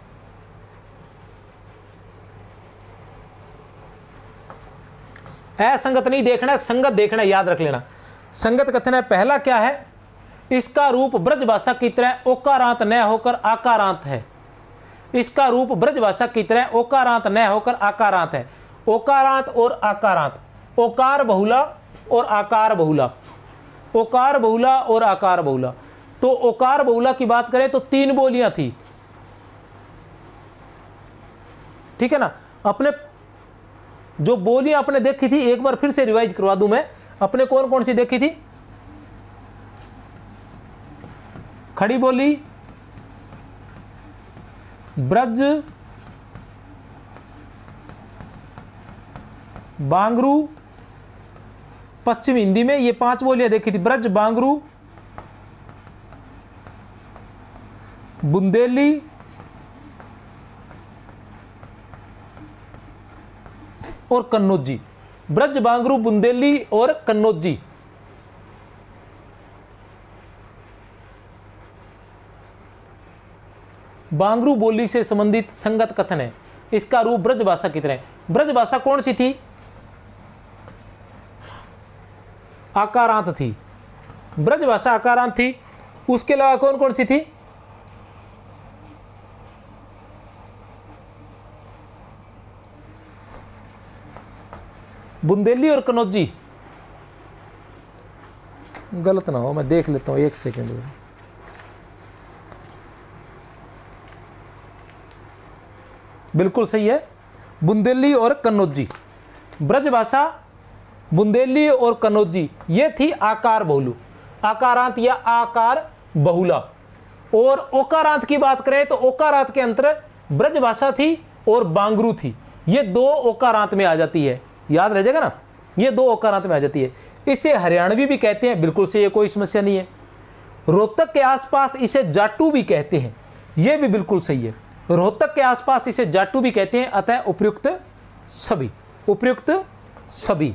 असंगत नहीं देखना है, संगत देखना है, याद रख लेना। संगत कथन है, पहला क्या है? इसका रूप ब्रजभाषा की तरह ओकारांत न होकर आकारांत है। इसका रूप ब्रजभाषा की तरह ओकारांत न होकर आकारांत है। ओकारांत और आकारांत, ओकार बहुला और आकार बहुला, ओकार बहुला और आकार बहुला। तो ओकार बहुला की बात करें तो 3 बोलियां थी, ठीक है ना। अपने जो बोलियां आपने देखी थी, एक बार फिर से रिवाइज करवा दूं मैं। अपने कौन कौन सी देखी थी? खड़ी बोली, ब्रज, बांगरू, पश्चिमी हिंदी में ये 5 बोलियां देखी थी। ब्रज, बांगरू, बुंदेली और कन्नौजी। ब्रज, बांगरू, बुंदेली और कन्नौजी। बांगरू बोली से संबंधित संगत कथन है। इसका रूप ब्रजभाषा की तरह। ब्रजभाषा कौन सी थी? आकारांत थी। ब्रजभाषा आकारांत थी। उसके अलावा कौन कौन सी थी? बुंदेली और कन्नौजी। गलत ना हो, मैं देख लेता हूं 1 सेकेंड में। बिल्कुल सही है, बुंदेली और कन्नौजी। ब्रजभाषा, बुंदेली और कन्नौजी ये थी आकार बहुलू, आकारांत या आकार बहुला। और ओकारांत की बात करें तो ओकारांत के अंतर ब्रजभाषा थी और बांगरू थी। ये 2 ओकारांत में आ जाती है, याद रह जाएगा ना। ये 2 ओकारांत में आ जाती है। इसे हरियाणवी भी कहते हैं, बिल्कुल से ये कोई समस्या नहीं है। रोहतक के आसपास इसे जाटू भी कहते हैं, ये भी बिल्कुल सही है। रोहतक के आसपास इसे जाटू भी कहते हैं। अतः उपयुक्त सभी, उपयुक्त सभी।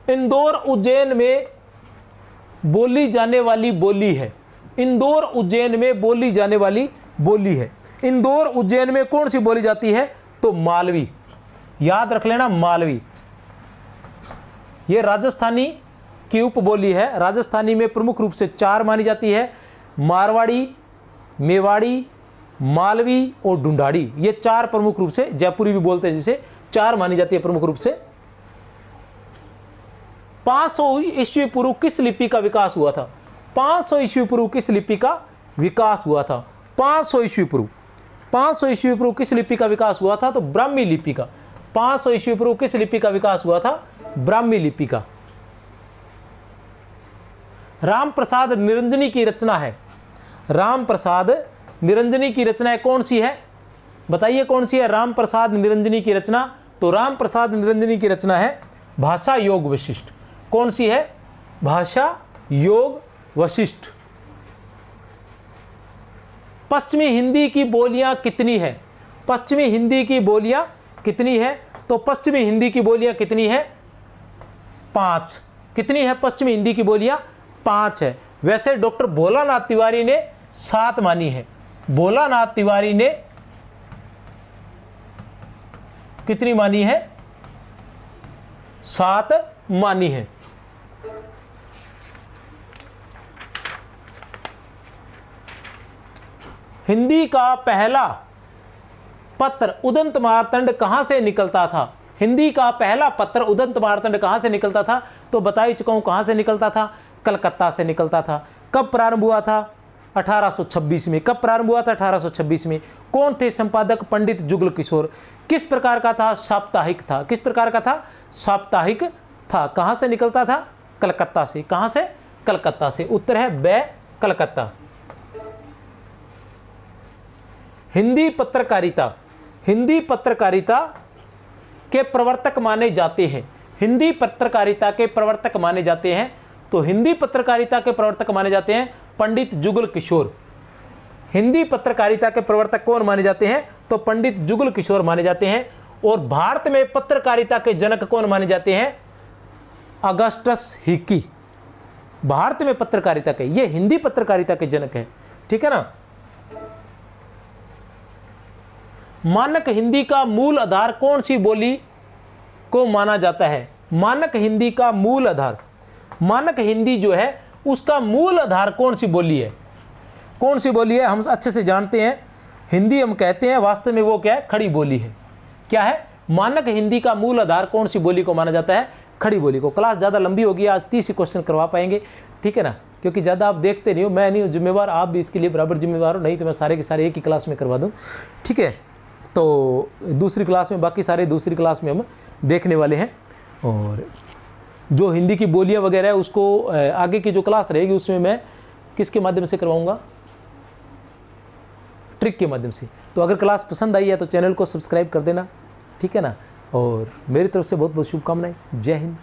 इंदौर उज्जैन में बोली जाने वाली बोली है। इंदौर उज्जैन में बोली जाने वाली बोली है। इंदौर उज्जैन में कौन सी बोली जाती है? तो मालवी, याद रख लेना, मालवी। यह राजस्थानी की उपबोली है। राजस्थानी में प्रमुख रूप से 4 मानी जाती है: मारवाड़ी, मेवाड़ी, मालवी और ढूंढाड़ी। ये 4 प्रमुख रूप से, जयपुरी भी बोलते हैं जिसे, 4 मानी जाती है प्रमुख रूप से। 500 ईस्वी पूर्व किस लिपि का विकास हुआ था? 500 ईस्वी पूर्व किस लिपि का विकास हुआ था? 500 ईस्वी पूर्व, 500 ईस्वी पूर्व किस लिपि का विकास हुआ था? तो ब्राह्मी लिपि का। 500 ईस्वी पूर्व किस लिपि का विकास हुआ था? ब्राह्मी लिपि का। राम प्रसाद निरंजनी की रचना है। राम प्रसाद निरंजनी की रचना कौन सी है? बताइए कौन सी है राम प्रसाद निरंजनी की रचना? तो राम प्रसाद निरंजनी की रचना है भाषा योग वशिष्ठ। कौन सी है? भाषा योग वशिष्ठ। पश्चिमी हिंदी की बोलियां कितनी है? पश्चिमी हिंदी की बोलियां कितनी है? तो पश्चिमी हिंदी की बोलियां कितनी है? 5। कितनी है पश्चिमी हिंदी की बोलियां? 5 है। वैसे डॉक्टर भोलानाथ तिवारी ने 7 मानी है। भोलानाथ तिवारी ने कितनी मानी है? 7 मानी है। हिंदी का पहला पत्र उदंत मार्तंड कहाँ से निकलता था? हिंदी का पहला पत्र उदंत मार्तंड कहाँ से निकलता था? तो बता ही चुका हूँ कहाँ से निकलता था, कलकत्ता से निकलता था। कब प्रारंभ हुआ था? 1826 में। कब प्रारंभ हुआ था? 1826 में। कौन थे संपादक? पंडित जुगल किशोर। किस प्रकार का था? साप्ताहिक था। किस प्रकार का था? साप्ताहिक था। कहाँ से निकलता था? कलकत्ता से। कहाँ से? कलकत्ता से। उत्तर है ब, कलकत्ता। हिंदी पत्रकारिता, हिंदी पत्रकारिता के प्रवर्तक माने जाते हैं। हिंदी पत्रकारिता के प्रवर्तक माने जाते हैं। तो हिंदी पत्रकारिता के प्रवर्तक माने जाते हैं पंडित जुगल किशोर। हिंदी पत्रकारिता के प्रवर्तक कौन माने जाते हैं? तो पंडित जुगल किशोर माने जाते हैं। और भारत में पत्रकारिता के जनक कौन माने जाते हैं? Augustus Hicky. भारत में पत्रकारिता के, ये हिंदी पत्रकारिता के जनक है। ठीक है ना। मानक हिंदी का मूल आधार कौन सी बोली को माना जाता है? मानक हिंदी का मूल आधार, मानक हिंदी जो है उसका मूल आधार कौन सी बोली है? कौन सी बोली है? हम अच्छे से जानते हैं, हिंदी हम कहते हैं, वास्तव में वो क्या है? खड़ी बोली है। क्या है? मानक हिंदी का मूल आधार कौन सी बोली को माना जाता है? खड़ी बोली को। क्लास ज़्यादा लंबी होगी, आज 30 क्वेश्चन करवा पाएंगे। ठीक है ना, क्योंकि ज़्यादा आप देखते नहीं हो, मैं नहीं हूँ जिम्मेवार, आप भी इसके लिए बराबर जिम्मेवार हो, नहीं तो मैं सारे के सारे एक ही क्लास में करवा दूँ। ठीक है, तो दूसरी क्लास में, बाकी सारे दूसरी क्लास में हम देखने वाले हैं। और जो हिंदी की बोलियां वगैरह है उसको आगे की जो क्लास रहेगी उसमें मैं किसके माध्यम से करवाऊंगा? ट्रिक के माध्यम से। तो अगर क्लास पसंद आई है तो चैनल को सब्सक्राइब कर देना। ठीक है ना। और मेरी तरफ से बहुत बहुत शुभकामनाएं। जय हिंद।